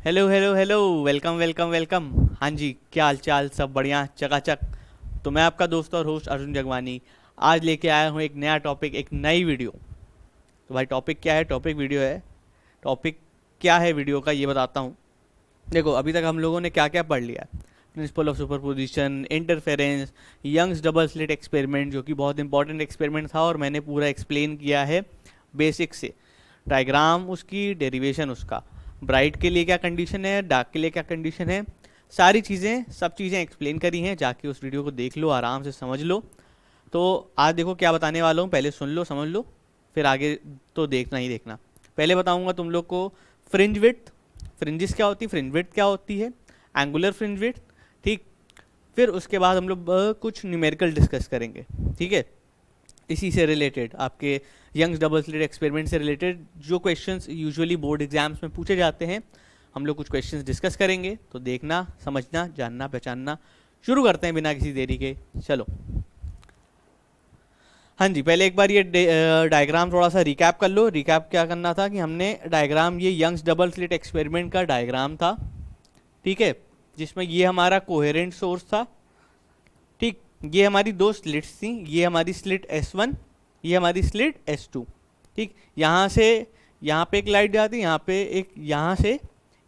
Hello hello hello. Welcome welcome welcome. हाँ जी, क्या हाल चाल? सब बढ़िया, चकाचक। तो मैं आपका दोस्त और होस्ट अर्जुन जगवानी आज लेके आया हूँ एक नया टॉपिक, एक नई वीडियो। तो भाई टॉपिक क्या है? टॉपिक वीडियो है। टॉपिक क्या है वीडियो का, ये बताता हूँ। देखो, अभी तक हम लोगों ने क्या क्या पढ़ लिया। Principle of superposition, interference, Young's double slit experiment, जो कि बहुत इंपॉर्टेंट एक्सपेरिमेंट था और मैंने पूरा एक्सप्लेन किया है बेसिक से। डायग्राम उसकी, डेरिवेशन उसका, ब्राइट के लिए क्या कंडीशन है, डार्क के लिए क्या कंडीशन है, सारी चीज़ें, सब चीज़ें एक्सप्लेन करी हैं। जाके उस वीडियो को देख लो, आराम से समझ लो। तो आज देखो क्या बताने वाला हूँ, पहले सुन लो, समझ लो, फिर आगे तो देखना ही देखना। पहले बताऊंगा तुम लोग को फ्रिंज विड्थ, फ्रिंजिस क्या होती है, फ्रिंज विड्थ क्या होती है, एंगुलर फ्रिंज विड्थ। ठीक। फिर उसके बाद हम लोग कुछ न्यूमेरिकल डिस्कस करेंगे। ठीक है। इसी से रिलेटेड, आपके यंग्स डबल स्लिट एक्सपेरिमेंट से रिलेटेड जो क्वेश्चंस यूजुअली बोर्ड एग्जाम्स में पूछे जाते हैं, हम लोग कुछ क्वेश्चंस डिस्कस करेंगे। तो देखना, समझना, जानना, पहचानना। शुरू करते हैं बिना किसी देरी के, चलो। हाँ जी, पहले एक बार ये डायग्राम थोड़ा सा रिकैप कर लो। रिकैप क्या करना था कि हमने डायग्राम, ये यंग्स डबल स्लिट एक्सपेरिमेंट का डायग्राम था। ठीक है। जिसमें ये हमारा कोहेरेंट सोर्स था। ठीक। ये हमारी दो स्लिट्स थी, ये हमारी स्लिट S1, ये हमारी स्लिट S2। ठीक। यहाँ से यहाँ पे एक लाइट जाती है, यहाँ पे एक, यहाँ से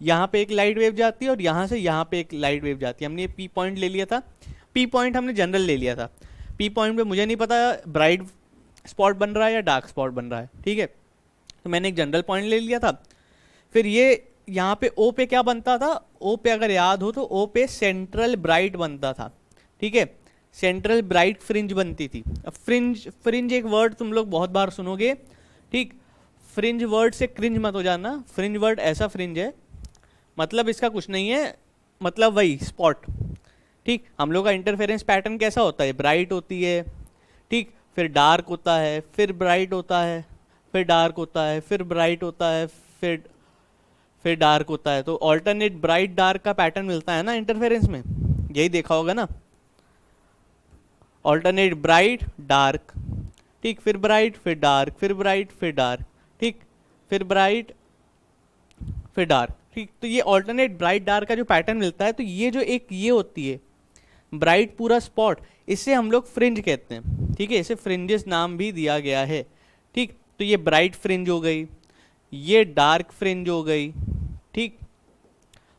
यहाँ पे एक लाइट वेव जाती है और यहाँ से यहाँ पे एक लाइट वेव जाती है। हमने ये P पॉइंट ले लिया था। P पॉइंट हमने जनरल ले लिया था। P पॉइंट पे मुझे नहीं पता ब्राइट स्पॉट बन रहा है या डार्क स्पॉट बन रहा है। ठीक है। तो मैंने एक जनरल पॉइंट ले लिया था। फिर ये यहाँ पे O पे क्या बनता था? O पे अगर याद हो तो O पे सेंट्रल ब्राइट बनता था। ठीक है। सेंट्रल ब्राइट फ्रिंज बनती थी। अब फ्रिंज, फ्रिंज एक वर्ड तुम लोग बहुत बार सुनोगे। ठीक। फ्रिंज वर्ड से क्रिंज मत हो जाना। फ्रिंज वर्ड ऐसा फ्रिंज है, मतलब इसका कुछ नहीं है, मतलब वही स्पॉट। ठीक। हम लोग का इंटरफेरेंस पैटर्न कैसा होता है? ब्राइट होती है, ठीक, फिर डार्क होता है, फिर ब्राइट होता है, फिर डार्क होता है, फिर ब्राइट होता है, फिर डार्क होता है। तो ऑल्टरनेट ब्राइट डार्क का पैटर्न मिलता है ना इंटरफेरेंस में, यही देखा होगा ना। ऑल्टरनेट ब्राइट डार्क, ठीक, फिर ब्राइट फिर डार्क, फिर ब्राइट फिर डार्क, ठीक, फिर ब्राइट फिर डार्क। ठीक। तो ये ऑल्टरनेट ब्राइट डार्क का जो पैटर्न मिलता है, तो ये जो एक ये होती है ब्राइट पूरा स्पॉट, इसे हम लोग फ्रिंज कहते हैं। ठीक है। इसे फ्रिंजेस नाम भी दिया गया है। ठीक। तो ये ब्राइट फ्रिंज हो गई, ये डार्क फ्रिंज हो गई। ठीक।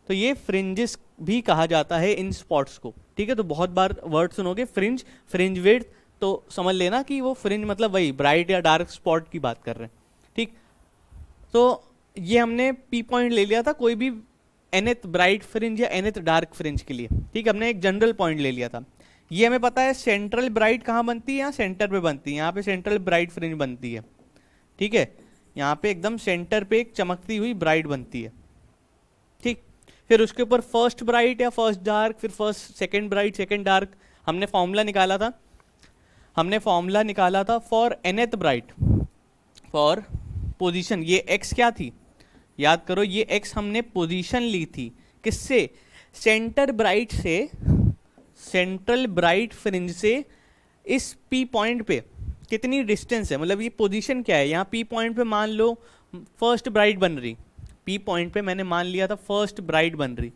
तो ये फ्रिंजेस भी कहा जाता है इन स्पॉट्स को। ठीक है। तो बहुत बार वर्ड सुनोगे फ्रिंज, फ्रिंज विड्थ, तो समझ लेना कि वो फ्रिंज मतलब वही ब्राइट या डार्क स्पॉट की बात कर रहे हैं। ठीक। तो ये हमने पी पॉइंट ले लिया था कोई भी एनथ ब्राइट फ्रिंज या एनथ डार्क फ्रिंज के लिए। ठीक। हमने एक जनरल पॉइंट ले लिया था। ये हमें पता है सेंट्रल ब्राइट कहाँ बनती है? यहाँ सेंटर पे बनती है, यहाँ पे सेंट्रल ब्राइट फ्रिंज बनती है। ठीक है। यहाँ पे एकदम सेंटर पे एक चमकती हुई ब्राइट बनती है। ठीक। फिर उसके ऊपर फर्स्ट ब्राइट या फर्स्ट डार्क, फिर first second bright second dark. हमने फॉर्मूला निकाला था, हमने फॉर्मूला निकाला था for nth bright, for position. ये एक्स क्या थी? याद करो, ये एक्स हमने पोजीशन ली थी किससे? सेंटर ब्राइट से, सेंट्रल ब्राइट फ्रिंज से इस पी पॉइंट पे कितनी डिस्टेंस है, मतलब ये पोजीशन क्या है। यहाँ पी पॉइंट पे मान लो फर्स्ट ब्राइट बन रही, पी पॉइंट पे मैंने मान लिया था फर्स्ट ब्राइट बन रही,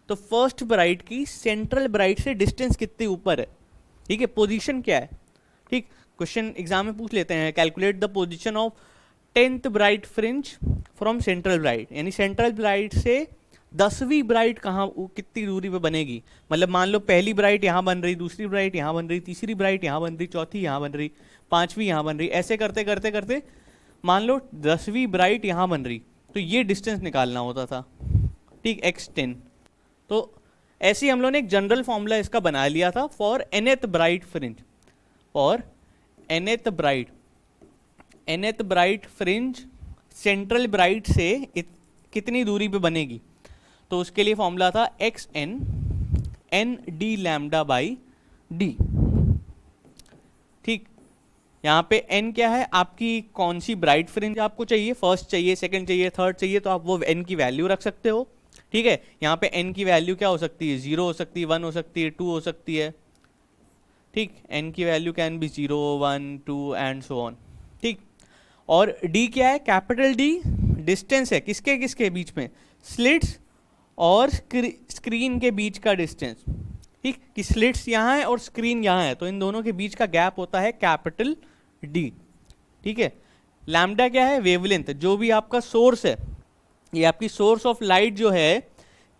तो फर्स्ट ब्राइट की सेंट्रल ब्राइट से डिस्टेंस कितनी ऊपर है? ठीक है। पोजीशन क्या है? ठीक। क्वेश्चन एग्जाम में पूछ लेते हैं, calculate the position of 10th bright fringe from central bright, यानी सेंट्रल ब्राइट से 10वीं ब्राइट कहाँ, कितनी दूरी पे बनेगी। मतलब मान लो पहली ब्राइट यहाँ बन रही, दूसरी ब्राइट यहाँ बन रही, तीसरी ब्राइट यहाँ बन रही, चौथी यहाँ बन रही, पांचवी यहाँ बन रही, ऐसे करते करते करते मान लो 10वीं ब्राइट यहाँ बन रही, तो ये डिस्टेंस निकालना होता था। ठीक। x10। तो ऐसे ही हम लोगों ने एक जनरल फॉर्मूला इसका बना लिया था for nth bright fringe, for nth bright, nth bright fringe central bright से कितनी दूरी पे बनेगी। तो उसके लिए फॉर्मूला था x n, n d lambda by d. ठीक। यहाँ पे n क्या है? आपकी कौन सी ब्राइट फ्रिंज आपको चाहिए, फर्स्ट चाहिए, सेकंड चाहिए, थर्ड चाहिए, तो आप वो n की वैल्यू रख सकते हो। ठीक है। यहाँ पे n की वैल्यू क्या हो सकती है? 0 हो सकती है, 1 हो सकती है, 2 हो सकती है। ठीक। n की value can be 0, 1, 2 and so on. ठीक। और d क्या है? कैपिटल D डिस्टेंस है किसके किसके बीच में? स्लिट्स और स्क्रीन के बीच का डिस्टेंस, ठीक, कि स्लिट्स यहाँ है और स्क्रीन यहाँ है, तो इन दोनों के बीच का गैप होता है कैपिटल डी, ठीक है। लैम्डा क्या है? वेवलेंथ, जो भी आपका सोर्स है, ये आपकी सोर्स ऑफ लाइट जो है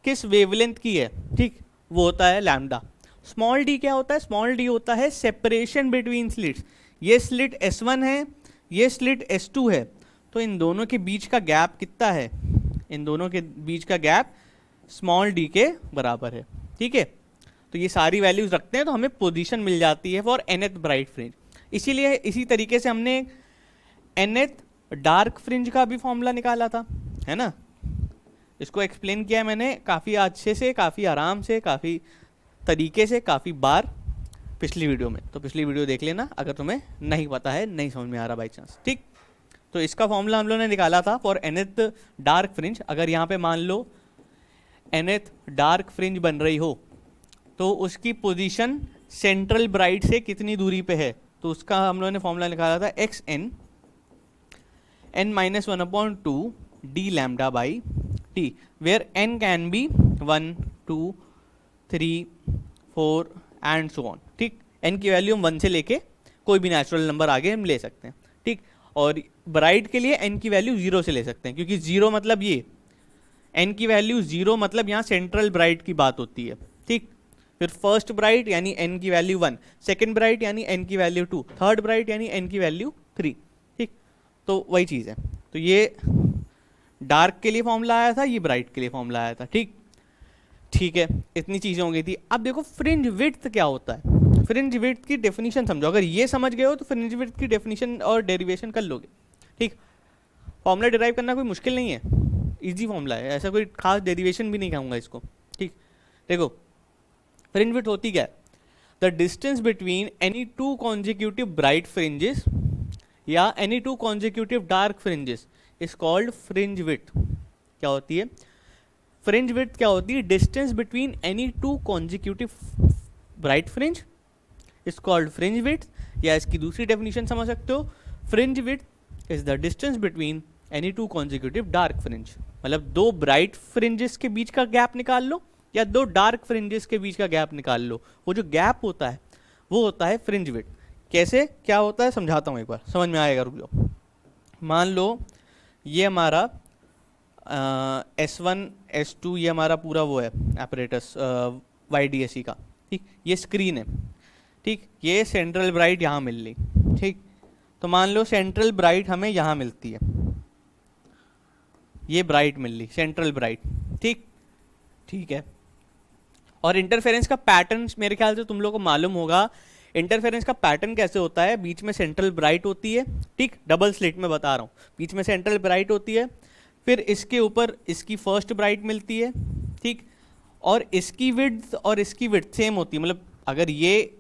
किस वेवलेंथ की है, ठीक, वो होता है लैम्डा। स्मॉल डी क्या होता है? स्मॉल डी होता है सेपरेशन बिटवीन स्लिट्स। ये स्लिट S1 है, ये स्लिट S2 है, तो इन दोनों के बीच का गैप कितना है? इन दोनों के बीच का गैप स्मॉल डी के बराबर है, ठीक है। तो ये सारी वैल्यूज रखते हैं तो हमें पोजीशन मिल जाती है फॉर nth ब्राइट फ्रिंज। इसीलिए इसी तरीके से हमने nth डार्क फ्रिंज का भी फॉर्मूला निकाला था, है ना। इसको एक्सप्लेन किया है मैंने काफ़ी अच्छे से, काफ़ी आराम से, काफ़ी तरीके से, काफ़ी बार पिछली वीडियो में, तो पिछली वीडियो देख लेना अगर तुम्हें नहीं पता है, नहीं समझ में आ रहा बाई चांस, ठीक। तो इसका फॉर्मूला हम लोगों ने निकाला था फॉर nth डार्क फ्रिंज। अगर यहाँ पे मान लो nth डार्क फ्रिंज बन रही हो तो उसकी पोजीशन सेंट्रल ब्राइट से कितनी दूरी पे है, तो उसका हम लोगों ने फॉर्मूला निकाला था xn n-1/2 d lambda by t, where n can be 1 2 3 4 and so on, ठीक। n की वैल्यू हम 1 से लेके कोई भी नेचुरल नंबर आगे हम ले सकते हैं, ठीक। और ब्राइट के लिए n की वैल्यू 0 से ले सकते हैं, क्योंकि 0 मतलब ये n की वैल्यू 0 मतलब यहाँ सेंट्रल ब्राइट की बात होती है, ठीक। फिर फर्स्ट ब्राइट यानी n की वैल्यू 1, सेकेंड ब्राइट यानी n की वैल्यू 2, थर्ड ब्राइट यानी n की वैल्यू 3, ठीक। तो वही चीज़ है। तो ये डार्क के लिए फॉर्मूला आया था, ये ब्राइट के लिए फॉर्मूला आया था, ठीक, ठीक है। इतनी चीज़ें हो गई थी। अब देखो फ्रिंज विड्थ क्या होता है। फ्रिंज विड्थ की डेफिनेशन समझो, अगर ये समझ गए हो तो फ्रिंज विड्थ की डेफिनेशन और डेरिवेशन कर लोगे, ठीक। फॉर्मूला डिराइव करना कोई मुश्किल नहीं है, इजी फॉर्मूला है, ऐसा कोई खास डेरिवेशन भी नहीं कहूँगा इसको, ठीक। देखो फ्रिंज विड्थ होती क्या है? The distance between any two consecutive bright fringes या any two consecutive dark fringes is called fringe width. क्या होती है फ्रिंज विड्थ? क्या होती है? Distance between any two consecutive bright fringe is called fringe width, या इसकी दूसरी डेफिनेशन समझ सकते हो, fringe width is the distance between any two consecutive dark fringe. मतलब दो ब्राइट फ्रिंजेस के बीच का गैप निकाल लो या दो डार्क फ्रिंजेस के बीच का गैप निकाल लो, वो जो गैप होता है वो होता है फ्रिंज विड्थ। कैसे क्या होता है समझाता हूँ, एक बार समझ में आएगा, रुक जाओ। मान लो ये हमारा S1 S2 ये हमारा पूरा वो है एपरेटस YDSE का, ठीक। ये स्क्रीन है, ठीक। ये सेंट्रल ब्राइट यहाँ मिल रही, ठीक। तो मान लो सेंट्रल ब्राइट हमें यहाँ मिलती है, ये ब्राइट मिल रही सेंट्रल ब्राइट, ठीक, ठीक है। और इंटरफेरेंस का पैटर्न मेरे ख्याल से तुम लोग को मालूम होगा। इंटरफेरेंस का पैटर्न कैसे होता है? बीच में सेंट्रल ब्राइट होती है, ठीक, डबल स्लिट में बता रहा हूँ, बीच में सेंट्रल ब्राइट होती है, फिर इसके ऊपर इसकी फर्स्ट ब्राइट मिलती है, ठीक। और इसकी विड्थ और इसकी विड्थ सेम होती है, मतलब अगर ये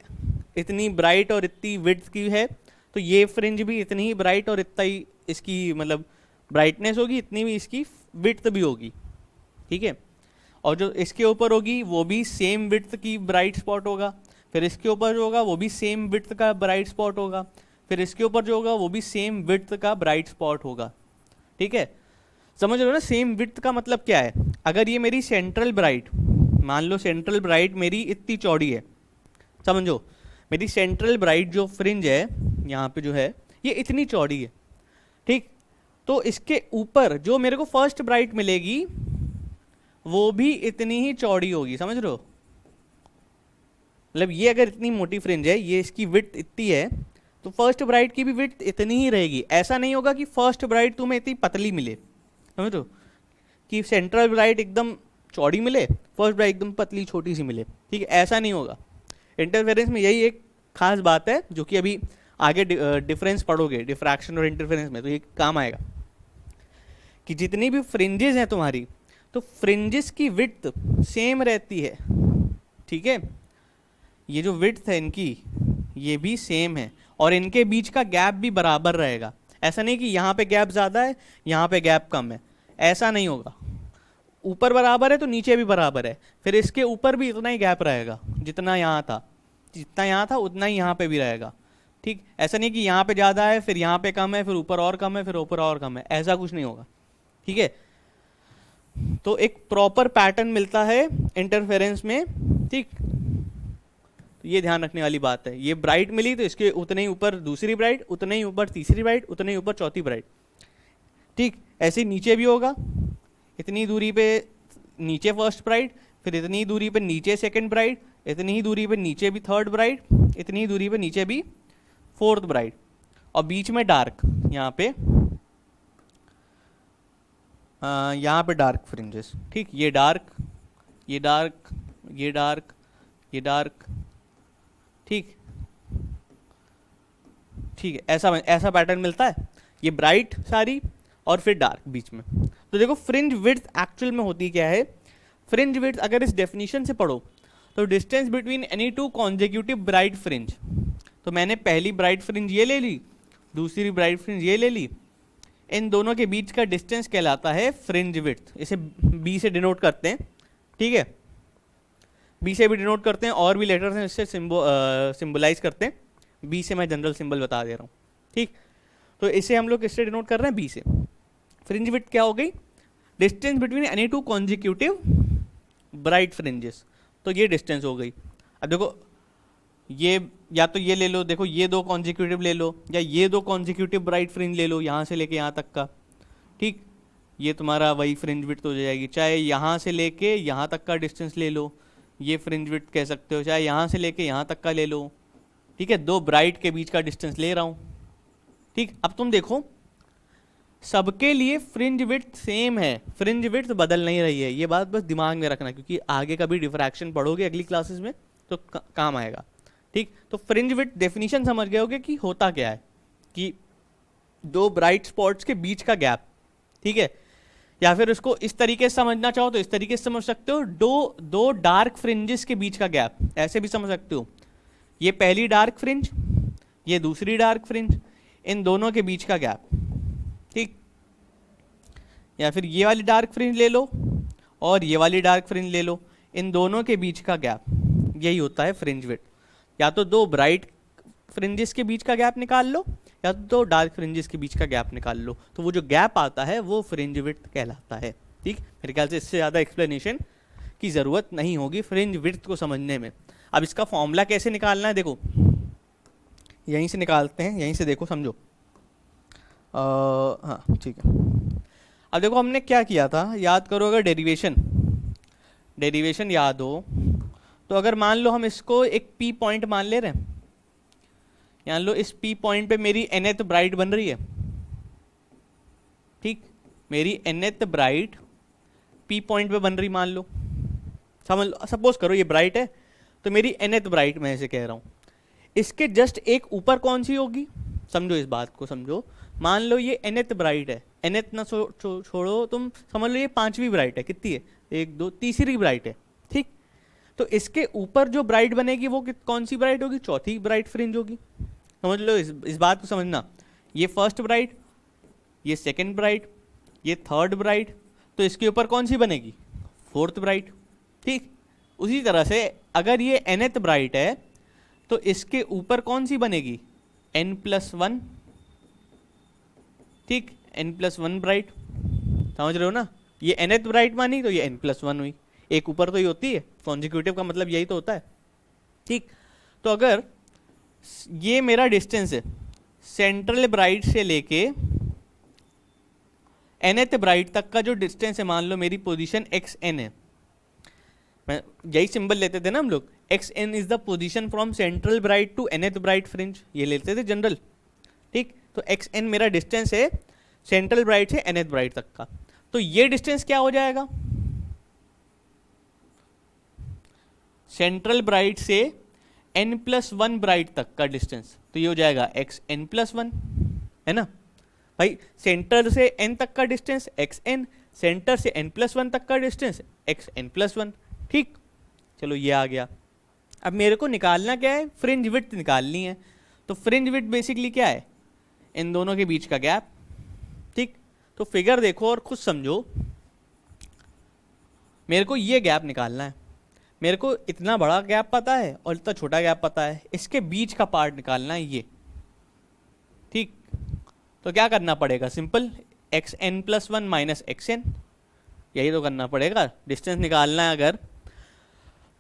इतनी ब्राइट और इतनी विड्थ की है तो ये फ्रिंज भी इतनी ही ब्राइट और इतना ही इसकी मतलब ब्राइटनेस होगी, इतनी भी इसकी विड्थ भी होगी, ठीक है। और जो इसके ऊपर होगी वो भी सेम विड्थ की ब्राइट स्पॉट होगा, फिर इसके ऊपर जो होगा वो भी सेम विड्थ का ब्राइट स्पॉट होगा, फिर इसके ऊपर जो होगा वो भी सेम विड्थ का ब्राइट स्पॉट होगा, ठीक है। समझ रहे हो ना? सेम विड्थ का मतलब क्या है? अगर ये मेरी सेंट्रल ब्राइट, मान लो सेंट्रल ब्राइट मेरी इतनी चौड़ी है, समझो मेरी सेंट्रल ब्राइट जो फ्रिंज है यहाँ पे जो है ये इतनी चौड़ी है, ठीक। तो इसके ऊपर जो मेरे को फर्स्ट ब्राइट मिलेगी वो भी इतनी ही चौड़ी होगी, समझ रहे हो? मतलब ये अगर इतनी मोटी फ्रिंज है, ये इसकी विड्थ इतनी है, तो फर्स्ट ब्राइट की भी विड्थ इतनी ही रहेगी। ऐसा नहीं होगा कि फर्स्ट ब्राइट तुम्हें इतनी पतली मिले, समझ लो, कि सेंट्रल ब्राइट एकदम चौड़ी मिले, फर्स्ट ब्राइट एकदम पतली छोटी सी मिले, ठीक है, ऐसा नहीं होगा। इंटरफेरेंस में यही एक खास बात है जो कि अभी आगे डिफरेंस पढ़ोगे डिफ्रैक्शन और इंटरफेरेंस में, तो ये काम आएगा कि जितनी भी फ्रिंजेस हैं तुम्हारी, तो फ्रिंजेस की विड्थ सेम रहती है, ठीक है। ये जो विड्थ है इनकी ये भी सेम है और इनके बीच का गैप भी बराबर रहेगा। ऐसा नहीं कि यहाँ पे गैप ज़्यादा है यहाँ पे गैप कम है, ऐसा नहीं होगा। ऊपर बराबर है तो नीचे भी बराबर है, फिर इसके ऊपर भी इतना ही गैप रहेगा जितना यहाँ था, जितना यहाँ था उतना ही यहाँ पे भी रहेगा, ठीक। ऐसा नहीं कि यहाँ पे ज़्यादा है फिर यहाँ पे कम है फिर ऊपर और कम है फिर ऊपर और कम है, ऐसा कुछ नहीं होगा, ठीक है। तो एक प्रॉपर पैटर्न मिलता है इंटरफेरेंस में, ठीक। तो ये ध्यान रखने वाली बात है, ये ब्राइट मिली तो इसके उतने ही ऊपर दूसरी ब्राइट, उतने ही ऊपर तीसरी ब्राइट, उतने ही ऊपर चौथी ब्राइट, ठीक। ऐसे ही नीचे भी होगा, इतनी दूरी पे नीचे फर्स्ट ब्राइट, फिर इतनी ही दूरी पे नीचे सेकंड ब्राइट, इतनी ही दूरी पे नीचे भी थर्ड ब्राइट, इतनी ही दूरी पे नीचे भी फोर्थ ब्राइट, और बीच में डार्क, यहाँ पे डार्क फ्रिंजेस, ठीक। ये डार्क, ये डार्क, ये डार्क, ये डार्क, ठीक, ठीक है। ऐसा पैटर्न मिलता है, ये ब्राइट सारी और फिर डार्क बीच में। तो देखो फ्रिंज विड्थ एक्चुअल में होती क्या है, फ्रिंज विड्थ अगर इस डेफिनेशन से पढ़ो तो distance between any two consecutive bright fringe, तो मैंने पहली ब्राइट फ्रिंज ये ले ली, दूसरी ब्राइट फ्रिंज ये ले ली, इन दोनों के बीच का डिस्टेंस कहलाता है फ्रिंज विड्थ। इसे बी से डिनोट करते हैं, ठीक है, बी से भी डिनोट करते हैं, और भी लेटर्स हैं इससे सिंबलाइज करते हैं। बी से मैं जनरल सिंबल बता दे रहा हूँ, ठीक। तो इसे हम लोग किससे डिनोट कर रहे हैं, बी से। फ्रिंज विड्थ क्या हो गई, distance between any two consecutive bright fringes, तो ये डिस्टेंस हो गई। अब देखो ये या तो ये ले लो, देखो ये दो कॉन्जिक्यूटिव ले लो, या ये दो कॉन्जिक्यूटिव ब्राइट फ्रिंज ले लो यहाँ से लेके यहाँ तक का, ठीक। ये तुम्हारा वही फ्रिंज विड्थ हो जाएगी। चाहे यहाँ से लेके यहाँ तक का डिस्टेंस ले लो, ये फ्रिंज विड्थ कह सकते हो, चाहे यहाँ से लेके यहाँ तक का ले लो, ठीक है। दो ब्राइट के बीच का डिस्टेंस ले रहा हूँ, ठीक। अब तुम देखो सबके लिए फ्रिंज विड्थ सेम है, फ्रिंज विड्थ बदल नहीं रही है, ये बात बस दिमाग में रखना, क्योंकि आगे कभी डिफ्रैक्शन पढ़ोगे अगली क्लासेस में तो काम आएगा, ठीक। तो फ्रिंज विड्थ डेफिनेशन समझ गए होगे कि होता क्या है, कि दो ब्राइट स्पॉट्स के बीच का गैप, ठीक है। या फिर उसको इस तरीके से समझना चाहो तो इस तरीके से समझ सकते हो, दो डार्क फ्रिंजेस के बीच का गैप, ऐसे भी समझ सकते हो। ये पहली डार्क फ्रिंज, ये दूसरी डार्क फ्रिंज, इन दोनों के बीच का गैप, ठीक। या फिर ये वाली डार्क फ्रिंज ले लो और ये वाली डार्क फ्रिंज ले लो, इन दोनों के बीच का गैप, यही होता है फ्रिंज विड्थ। या तो दो ब्राइट फ्रिंजेस के बीच का गैप निकाल लो, या तो दो डार्क फ्रिंजेस के बीच का गैप निकाल लो, तो वो जो गैप आता है वो फ्रिंज विड्थ कहलाता है, ठीक। मेरे ख्याल से इससे ज़्यादा एक्सप्लेनेशन की ज़रूरत नहीं होगी फ्रिंज विड्थ को समझने में। अब इसका फॉर्मूला कैसे निकालना है, देखो यहीं से निकालते हैं, यहीं से देखो समझो। हाँ ठीक है। अब देखो हमने क्या किया था, याद करो, अगर डेरिवेशन याद हो तो अगर मान लो हम इसको एक पी पॉइंट मान ले रहे हैं, मान लो इस पी पॉइंट पे मेरी nth ब्राइट बन रही है, ठीक। मेरी nth ब्राइट पी पॉइंट पे बन रही मान लो, समझ लो, सपोज करो ये ब्राइट है, तो मेरी nth ब्राइट मैं ऐसे कह रहा हूँ, इसके जस्ट एक ऊपर कौन सी होगी, समझो इस बात को समझो। मान लो ये nth ब्राइट है, nth ना छोड़ो तुम, समझ लो ये पांचवी ब्राइट है, कितनी है, एक दो, तीसरी ब्राइट है, ठीक। तो इसके ऊपर जो ब्राइट बनेगी वो कौन सी ब्राइट होगी, चौथी ब्राइट फ्रिंज होगी। समझ लो इस बात को समझना, ये फर्स्ट ब्राइट, ये सेकंड ब्राइट, ये थर्ड ब्राइट, तो इसके ऊपर कौन सी बनेगी, फोर्थ ब्राइट, ठीक। उसी तरह से अगर ये nth ब्राइट है तो इसके ऊपर कौन सी बनेगी, n+1, ठीक, n+1 ब्राइट, समझ रहे हो ना। ये nth ब्राइट मानी तो ये n+1 हुई, एक ऊपर तो ही होती है, कॉन्जिक्यूटिव का मतलब यही तो होता है, ठीक। तो अगर ये मेरा डिस्टेंस है सेंट्रल ब्राइट से लेके nth ब्राइट तक का जो डिस्टेंस है, मान लो मेरी पोजीशन xn है, मैं यही सिंबल लेते थे ना हम लोग, xn is the position from central bright to nth bright fringe, ये लेते थे जनरल, ठीक। तो xn मेरा डिस्टेंस है सेंट्रल ब्राइट से nth ब्राइट तक का, तो ये डिस्टेंस क्या हो जाएगा, सेंट्रल ब्राइट से n+1 ब्राइट तक का डिस्टेंस, तो ये हो जाएगा xn+1, है ना भाई। सेंटर से n तक का डिस्टेंस xn, सेंटर से n+1 तक का डिस्टेंस xn+1, ठीक। चलो ये आ गया। अब मेरे को निकालना क्या है, फ्रिंज विड्थ निकालनी है। तो फ्रिंज विड्थ बेसिकली क्या है, इन दोनों के बीच का गैप, ठीक। तो फिगर देखो और खुद समझो, मेरे को ये गैप निकालना है, मेरे को इतना बड़ा गैप पता है और इतना छोटा गैप पता है, इसके बीच का पार्ट निकालना है ये, ठीक। तो क्या करना पड़ेगा, सिंपल, xn+1 - xn, यही तो करना पड़ेगा, डिस्टेंस निकालना है अगर।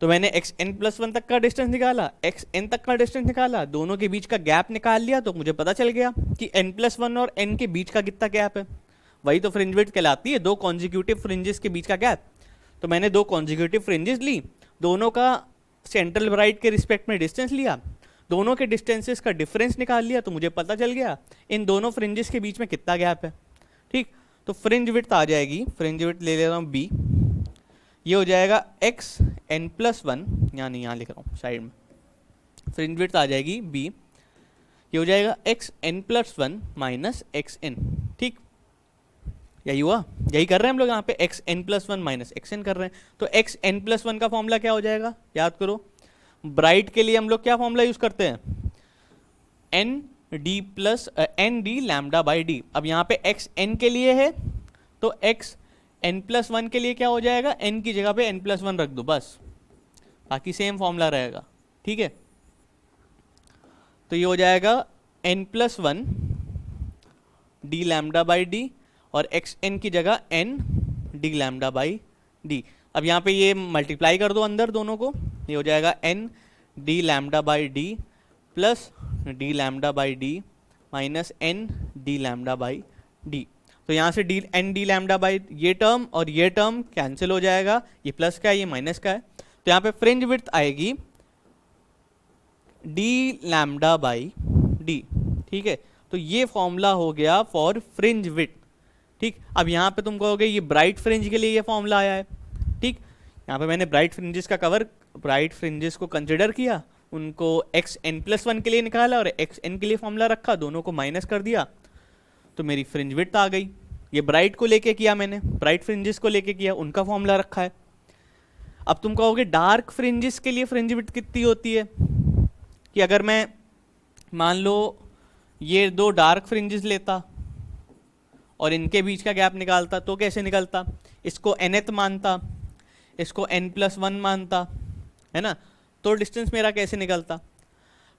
तो मैंने एक्स एन प्लस वन तक का डिस्टेंस निकाला, एक्स एन तक का डिस्टेंस निकाला, दोनों के बीच का गैप निकाल लिया, तो मुझे पता चल गया कि एन प्लस वन और एन के बीच का कितना गैप है। वही तो फ्रिंज विड्थ कहलाती है, दो कॉन्जिक्यूटिव फ्रिंजेस के बीच का गैप। तो मैंने दो कॉन्जिक्यूटिव फ्रिंजेस ली, दोनों का सेंट्रल ब्राइट के रिस्पेक्ट में डिस्टेंस लिया, दोनों के डिस्टेंसेस का डिफरेंस निकाल लिया, तो मुझे पता चल गया इन दोनों फ्रिंजेस के बीच में कितना गैप है। ठीक, तो फ्रिंज विड्थ आ जाएगी, फ्रिंज विड्थ ले ले रहा हूँ बी, ये हो जाएगा एक्स एन प्लस वन, यानी यहाँ लिख रहा हूँ साइड में, फ्रिंज विड्थ आ जाएगी बी, ये हो जाएगा x n plus one minus x n. ठीक, यही हुआ, यही कर रहे हैं हम लोग यहाँ पे, x n plus one minus x n कर रहे हैं। तो एक्स एन प्लस वन का फॉर्मूला क्या हो जाएगा, याद करो, ब्राइट के लिए हम लोग क्या फॉर्मूला यूज करते हैं, n d plus n d lambda by d. अब यहाँ पे एक्स एन के लिए है, तो एक्स एन प्लस वन के लिए क्या हो जाएगा, एन की जगह पे एन प्लस वन रख दो बस, बाकी सेम फॉर्मूला रहेगा। ठीक है, तो ये हो जाएगा n plus one d lambda by d, और एक्स एन की जगह n d lambda by d. अब यहाँ पे ये मल्टीप्लाई कर दो अंदर दोनों को, ये हो जाएगा n d lambda by d plus d lambda by d minus n d lambda by d. तो यहाँ से d n d lambda by ये टर्म और ये टर्म कैंसिल हो जाएगा, ये प्लस का है ये माइनस का है, तो यहाँ पे फ्रिंज विड्थ आएगी डी लैम्डा बाई डी। ठीक है, तो ये फॉर्मूला हो गया फॉर फ्रिंज विड्थ। ठीक, अब यहाँ पे तुम कहोगे ये ब्राइट फ्रिंज के लिए ये फॉर्मूला आया है। ठीक, यहाँ पे मैंने ब्राइट फ्रिंजेस का कवर, ब्राइट फ्रिंजेस को कंसिडर किया, उनको एक्स एन प्लस वन के लिए निकाला और एक्स एन के लिए फॉर्मूला रखा, दोनों को माइनस कर दिया, तो मेरी फ्रिंज विड्थ आ गई। ये ब्राइट को लेके किया मैंने, ब्राइट फ्रिंजेस को लेके किया, उनका फॉर्मूला रखा है। अब तुम कहोगे डार्क फ्रिंजेस के लिए फ्रिंज विड्थ कितनी होती है, कि अगर मैं मान लो ये दो डार्क फ्रिंजेस लेता और इनके बीच का गैप निकालता, तो कैसे निकलता, इसको nth मानता, इसको n प्लस वन मानता, है ना, तो डिस्टेंस मेरा कैसे निकलता।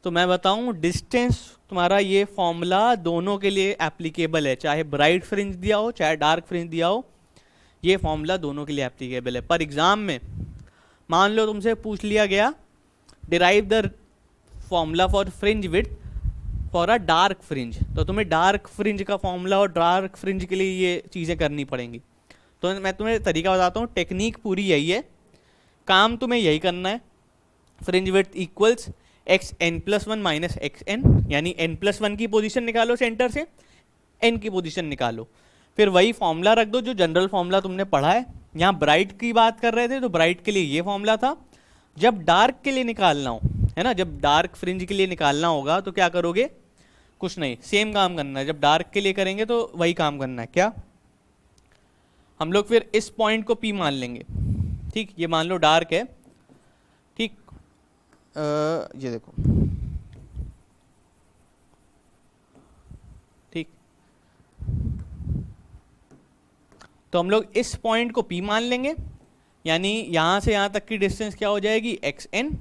तो मैं बताऊं, डिस्टेंस तुम्हारा ये फॉर्मूला दोनों के लिए एप्लीकेबल है, चाहे ब्राइट फ्रिंज दिया हो चाहे डार्क फ्रिंज दिया हो, ये फॉर्मूला दोनों के लिए एप्लीकेबल है। पर एग्जाम में मान लो तुमसे पूछ लिया गया derive the formula for fringe width for a dark fringe, तो तुम्हें डार्क फ्रिंज का फॉर्मूला और डार्क फ्रिंज के लिए ये चीज़ें करनी पड़ेंगी। तो मैं तुम्हें तरीका बताता हूँ, टेक्निक पूरी यही है, काम तुम्हें यही करना है, fringe width equals x n plus one minus x n, यानी एन प्लस वन की पोजीशन निकालो सेंटर से, एन की पोजीशन निकालो, फिर वही फॉर्मूला रख दो जो जनरल फॉर्मूला तुमने पढ़ा है। यहाँ ब्राइट की बात कर रहे थे तो ब्राइट के लिए ये फॉर्मूला था। जब डार्क के लिए निकालना हो, है ना, जब डार्क फ्रिंज के लिए निकालना होगा तो क्या करोगे, कुछ नहीं, सेम काम करना है। जब डार्क के लिए करेंगे तो वही काम करना है, क्या, हम लोग फिर इस पॉइंट को P मान लेंगे। ठीक, ये मान लो डार्क है, ठीक, ये देखो, ठीक, तो हम लोग इस पॉइंट को P मान लेंगे, यानी यहां से यहां तक की डिस्टेंस क्या हो जाएगी, एक्स एन।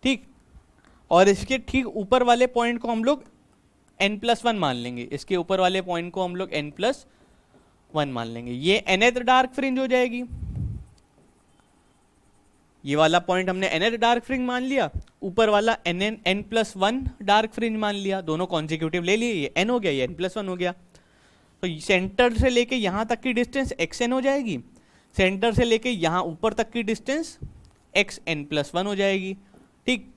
ठीक, और इसके ठीक ऊपर वाले पॉइंट को हम लोग n प्लस वन मान लेंगे, इसके ऊपर वाले पॉइंट को हम लोग n प्लस वन मान लेंगे, ये nth डार्क फ्रिंज हो जाएगी। ये वाला पॉइंट हमने nth डार्क फ्रिंज मान लिया, ऊपर वाला n plus one dark fringe मान लिया, दोनों कॉन्जिक्यूटिव ले लिए, ये n हो गया, ये n प्लस वन हो गया। तो सेंटर से लेके यहाँ तक की डिस्टेंस xn हो जाएगी, सेंटर से लेके यहाँ ऊपर तक की डिस्टेंस xn प्लस वन हो जाएगी। ठीक,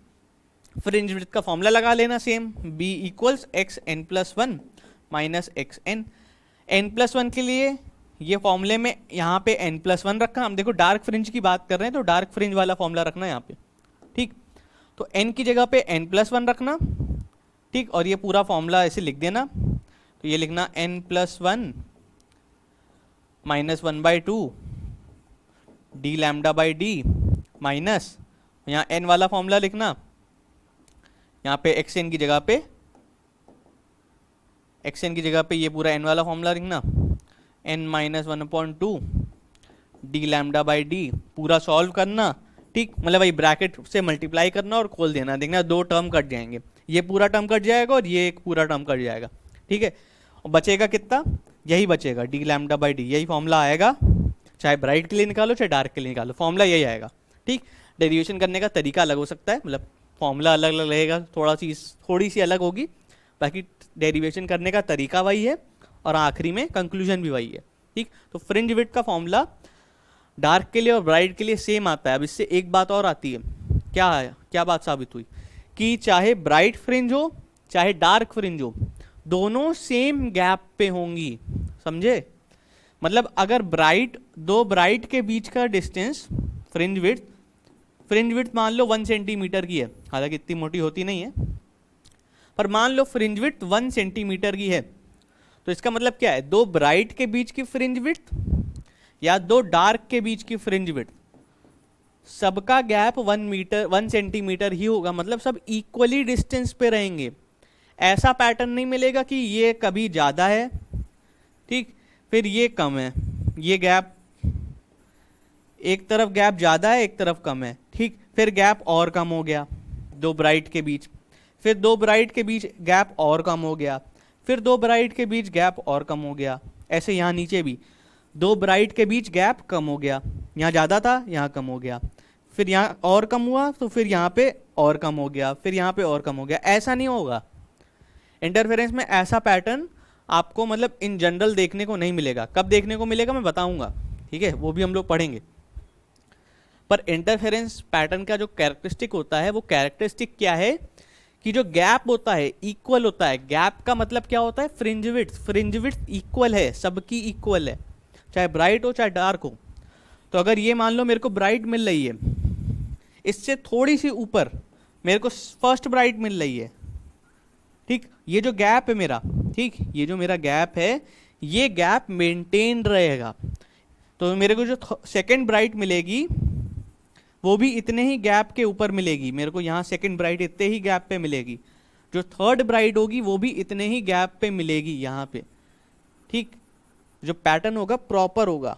फ्रिंज विड्थ का फॉर्मूला लगा लेना same, b equals x n plus one minus x n. N plus one के लिए ये फॉर्मूले में यहाँ पे n प्लस वन रखा, हम देखो डार्क फ्रिंज की बात कर रहे हैं तो डार्क फ्रिंज वाला फॉर्मूला रखना यहाँ पे। ठीक, तो n की जगह पे n प्लस वन रखना, ठीक, और ये पूरा फॉर्मूला ऐसे लिख देना, तो ये लिखना n plus one minus one by two D lambda by d minus, यहाँ n वाला फॉर्मूला लिखना, यहाँ पे xn की जगह पे, xn की जगह पे ये पूरा n वाला फॉर्मूला लिखना, n minus one upon two D lambda by D, पूरा सॉल्व करना। ठीक, मतलब वही ब्रैकेट से मल्टीप्लाई करना और खोल देना, देखना दो टर्म कट जाएंगे, ये पूरा टर्म कट जाएगा और ये एक पूरा टर्म कट जाएगा। ठीक है, और बचेगा कितना, यही बचेगा, डी लैम्डा बाई डी, यही फॉर्मूला आएगा, चाहे ब्राइट के लिए निकालो चाहे डार्क के लिए निकालो, फॉर्मूला यही आएगा। ठीक, डेरिवेशन करने का तरीका अलग हो सकता है, मतलब फॉर्मूला अलग अलग रहेगा, थोड़ी सी अलग होगी, बाकी डेरिवेशन करने का तरीका वही है और आखिरी में कंक्लूजन भी वही है। ठीक, तो फ्रिंज विड्थ का फॉर्मूला डार्क के लिए और ब्राइट के लिए सेम आता है। अब इससे एक बात और आती है, क्या है, क्या बात साबित हुई कि चाहे ब्राइट फ्रिंज हो चाहे डार्क फ्रिंज हो, दोनों सेम गैप पे होंगी, समझे? मतलब अगर दो ब्राइट के बीच का डिस्टेंस फ्रिंज विड्थ मान लो 1 सेंटीमीटर की है, हालांकि इतनी मोटी होती नहीं है, पर मान लो फ्रिंज विड्थ 1 सेंटीमीटर की है, तो इसका मतलब क्या है, दो ब्राइट के बीच की फ्रिंज विड्थ या दो डार्क के बीच की फ्रिंज विड्थ, सबका गैप 1 सेंटीमीटर ही होगा, मतलब सब इक्वली डिस्टेंस पे रहेंगे। ऐसा पैटर्न नहीं मिलेगा कि ये कभी ज़्यादा है, ठीक, फिर ये कम है, ये गैप एक तरफ गैप ज़्यादा है एक तरफ कम है, ठीक, फिर गैप और कम हो गया दो ब्राइट के बीच, फिर दो ब्राइट के बीच गैप और कम हो गया, फिर दो ब्राइट के बीच गैप और कम हो गया। ऐसे यहाँ नीचे भी दो ब्राइट के बीच गैप कम हो गया, यहाँ ज़्यादा था यहाँ कम हो गया, फिर यहाँ और कम हुआ तो फिर यहाँ पे और कम हो गया, फिर यहाँ पे और कम हो गया। ऐसा नहीं होगा इंटरफेरेंस में, ऐसा पैटर्न आपको मतलब इन जनरल देखने को नहीं मिलेगा। कब देखने को मिलेगा मैं बताऊंगा, ठीक है, वो भी हम लोग पढ़ेंगे। पर इंटरफेरेंस पैटर्न का जो कैरेक्टरिस्टिक होता है, वो कैरेक्टरिस्टिक क्या है कि जो गैप होता है इक्वल होता है। गैप का मतलब क्या होता है, फ्रिंज विड्थ इक्वल है, सबकी इक्वल है, चाहे ब्राइट हो चाहे डार्क हो। तो अगर ये मान लो मेरे को ब्राइट मिल रही है, इससे थोड़ी सी ऊपर मेरे को फर्स्ट ब्राइट मिल रही है, ठीक, ये जो गैप है मेरा, ठीक, ये जो मेरा गैप है ये गैप मेंटेन रहेगा। तो मेरे को जो सेकंड ब्राइट मिलेगी वो भी इतने ही गैप के ऊपर मिलेगी, मेरे को यहाँ सेकंड ब्राइट इतने ही गैप पे मिलेगी, जो थर्ड ब्राइट होगी वो भी इतने ही गैप पे मिलेगी यहाँ पे, ठीक। जो पैटर्न होगा प्रॉपर होगा,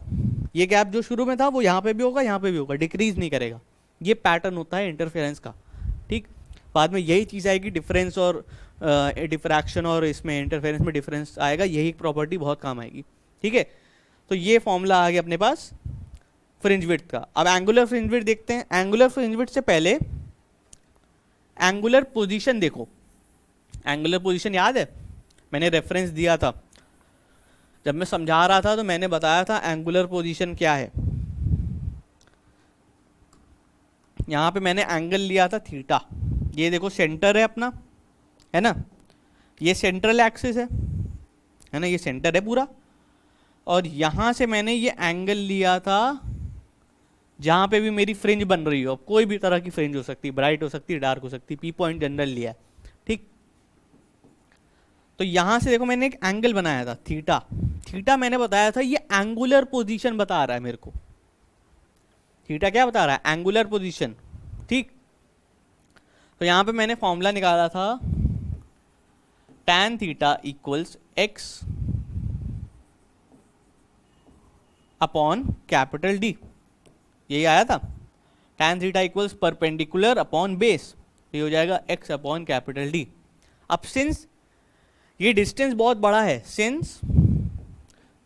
ये गैप जो शुरू में था वो यहाँ पे भी होगा यहाँ पे भी होगा, डिक्रीज नहीं करेगा। ये पैटर्न होता है इंटरफेरेंस का, ठीक। बाद में यही चीज़ आएगी डिफरेंस और डिफ्रैक्शन और इसमें इंटरफेरेंस में डिफरेंस आएगा, यही प्रॉपर्टी बहुत काम आएगी, ठीक है। तो ये फॉर्मूला आ गया अपने पास फ्रिंज विड्थ का। अब एंगुलर फ्रिंज विड्थ देखते हैं। एंगुलर फ्रिंज विड्थ से पहले एंगुलर पोजीशन देखो। एंगुलर पोजीशन याद है, मैंने रेफरेंस दिया था जब मैं समझा रहा था, तो मैंने बताया था एंगुलर पोजीशन क्या है। यहाँ पे मैंने एंगल लिया था थीटा, ये देखो सेंटर है अपना, है ना, ये सेंट्रल एक्सिस है ना, ये सेंटर है पूरा, और यहाँ से मैंने ये एंगल लिया था जहाँ पे भी मेरी फ्रिंज बन रही हो, कोई भी तरह की फ्रिंज हो सकती है, ब्राइट हो सकती है, डार्क हो सकती है, पी पॉइंट जनरल लिया है, ठीक। तो यहाँ से देखो मैंने एक एंगल बनाया था थीटा, थीटा मैंने बताया था ये एंगुलर पोजीशन बता रहा है मेरे को। थीटा क्या बता रहा है, एंगुलर पोजीशन, ठीक। तो यहाँ पे मैंने फॉर्मूला निकाला था tan theta equals x upon capital D, यही आया था। tan theta equals perpendicular upon base, ये हो जाएगा x अपॉन कैपिटल D। अब सिंस ये डिस्टेंस बहुत बड़ा है, सिंस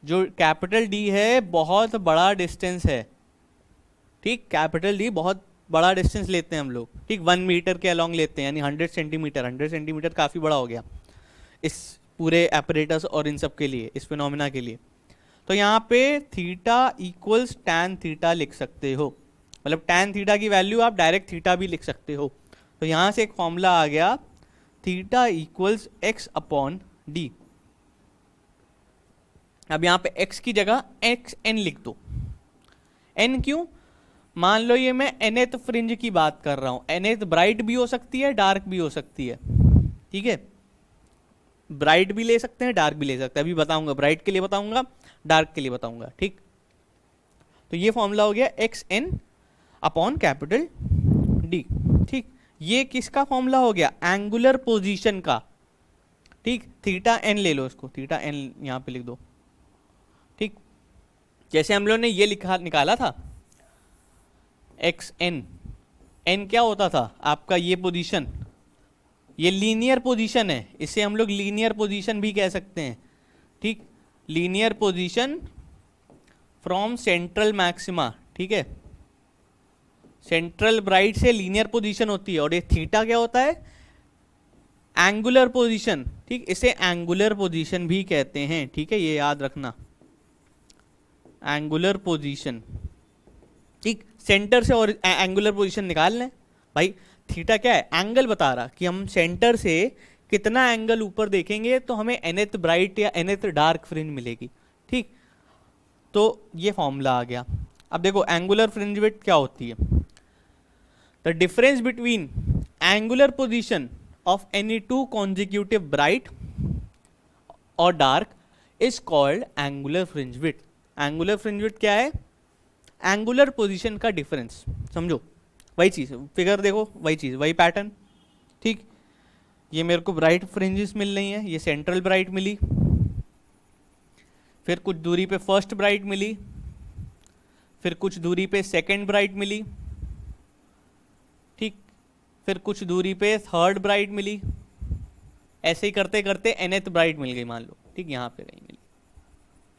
जो कैपिटल D है बहुत बड़ा डिस्टेंस है, ठीक, कैपिटल D बहुत बड़ा डिस्टेंस लेते हैं हम लोग, ठीक, 1 मीटर के अलॉन्ग लेते हैं, यानी 100 सेंटीमीटर। 100 सेंटीमीटर काफ़ी बड़ा हो गया इस पूरे एपरेटस और इन सब के लिए, इस फिनोमिना के लिए। तो यहाँ पे थीटा इक्वल्स tan थीटा लिख सकते हो, मतलब tan थीटा की वैल्यू आप डायरेक्ट थीटा भी लिख सकते हो। तो यहाँ से एक फॉर्मूला आ गया theta equals x upon D. अब यहाँ पे x की जगह xn लिख दो। n क्यों, मान लो ये मैं nth फ्रिंज की बात कर रहा हूँ, nth ब्राइट भी हो सकती है डार्क भी हो सकती है, ठीक है, ब्राइट भी ले सकते हैं डार्क भी ले सकते हैं, अभी बताऊंगा, ब्राइट के लिए बताऊंगा डार्क के लिए बताऊंगा, ठीक। तो ये फॉर्मूला हो गया xn अपॉन कैपिटल D, ठीक। ये किसका फॉर्मूला हो गया, एंगुलर पोजीशन का, ठीक। थीटा n ले लो, इसको थीटा n यहाँ पे लिख दो, ठीक। जैसे हम लोग ने ये लिखा निकाला था xn, n क्या होता था आपका, ये पोजीशन, ये लीनियर पोजीशन है, इसे हम लोग लीनियर पोजीशन भी कह सकते हैं, ठीक। Linear position from central maxima, ठीक है, सेंट्रल ब्राइट से लीनियर पोजीशन होती है। और ये थीटा क्या होता है, एंगुलर पोजीशन, ठीक, इसे एंगुलर पोजीशन भी कहते हैं, ठीक है, ये याद रखना, एंगुलर पोजीशन, ठीक। सेंटर से और एंगुलर पोजीशन निकाल लें भाई। थीटा क्या है, एंगल बता रहा कि हम सेंटर से कितना एंगल ऊपर देखेंगे तो हमें nth ब्राइट या nth डार्क फ्रिंज मिलेगी, ठीक। तो ये फॉर्मूला आ गया। अब देखो एंगुलर फ्रिंज विड्थ क्या होती है, the difference between angular position of any two consecutive bright और dark is called angular fringe width. Angular fringe width क्या है, एंगुलर पोजीशन का डिफरेंस, समझो वही चीज़, फिगर देखो वही चीज़, वही पैटर्न, ठीक। ये मेरे को ब्राइट फ्रिंजेस मिल रही हैं, ये सेंट्रल ब्राइट मिली, फिर कुछ दूरी पे फर्स्ट ब्राइट मिली, फिर कुछ दूरी पे सेकंड ब्राइट मिली, ठीक, फिर कुछ दूरी पे थर्ड ब्राइट मिली, ऐसे ही करते करते nth ब्राइट मिल गई मान लो, ठीक, यहाँ पे कहीं मिली,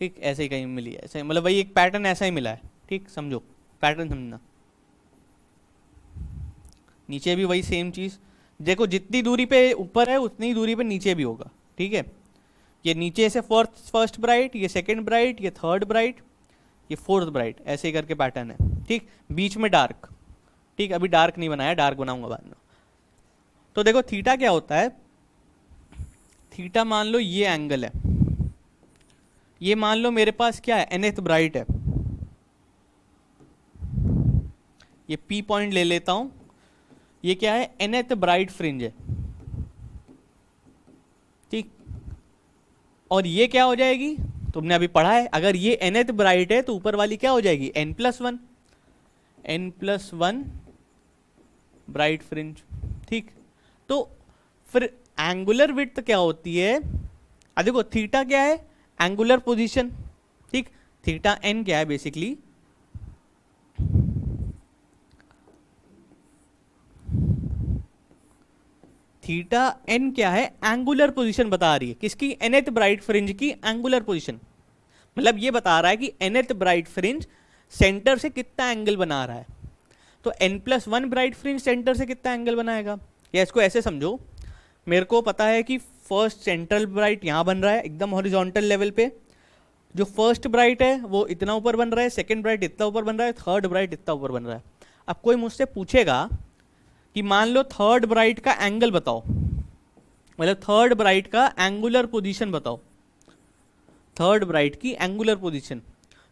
ठीक, ऐसे ही कहीं मिली, ऐसे मतलब वही एक पैटर्न ऐसा ही मिला है, ठीक, समझो पैटर्न समझना। नीचे भी वही सेम चीज़, देखो जितनी दूरी पे ऊपर है उतनी दूरी पे नीचे भी होगा, ठीक है। ये नीचे से फर्स्ट ब्राइट, ये सेकंड ब्राइट, ये थर्ड ब्राइट, ये फोर्थ ब्राइट, ऐसे ही करके पैटर्न है, ठीक। बीच में डार्क, ठीक, अभी डार्क नहीं बनाया, डार्क बनाऊंगा बाद में। तो देखो थीटा क्या होता है, थीटा मान लो ये एंगल है, ये मान लो मेरे पास क्या है, nth ब्राइट है, ये P पॉइंट ले लेता हूं, ये क्या है, nth ब्राइट फ्रिंज है, ठीक। और ये क्या हो जाएगी, तुमने अभी पढ़ा है, अगर ये nth ब्राइट है तो ऊपर वाली क्या हो जाएगी, n+1, n+1 ब्राइट फ्रिंज, ठीक। तो फिर एंगुलर विड्थ क्या होती है, देखो थीटा क्या है, एंगुलर पोजीशन, ठीक, थीटा n क्या है बेसिकली, थीटा n क्या है, एंगुलर पोजीशन बता रही है, किसकी, nth ब्राइट फ्रिंज की एंगुलर पोजीशन, मतलब ये बता रहा है कि nth ब्राइट फ्रिंज सेंटर से कितना एंगल बना रहा है। तो n+1 ब्राइट फ्रिंज सेंटर से कितना एंगल बनाएगा, या इसको ऐसे समझो, मेरे को पता है कि फर्स्ट सेंट्रल ब्राइट यहाँ बन रहा है एकदम हॉरिजॉन्टल लेवल पे, जो फर्स्ट ब्राइट है वो इतना ऊपर बन रहा है, सेकंड ब्राइट इतना ऊपर बन रहा है, थर्ड ब्राइट इतना ऊपर बन रहा है। अब कोई मुझसे पूछेगा कि मान लो थर्ड ब्राइट का एंगल बताओ, मतलब थर्ड ब्राइट का एंगुलर पोजीशन बताओ, थर्ड ब्राइट की एंगुलर पोजीशन,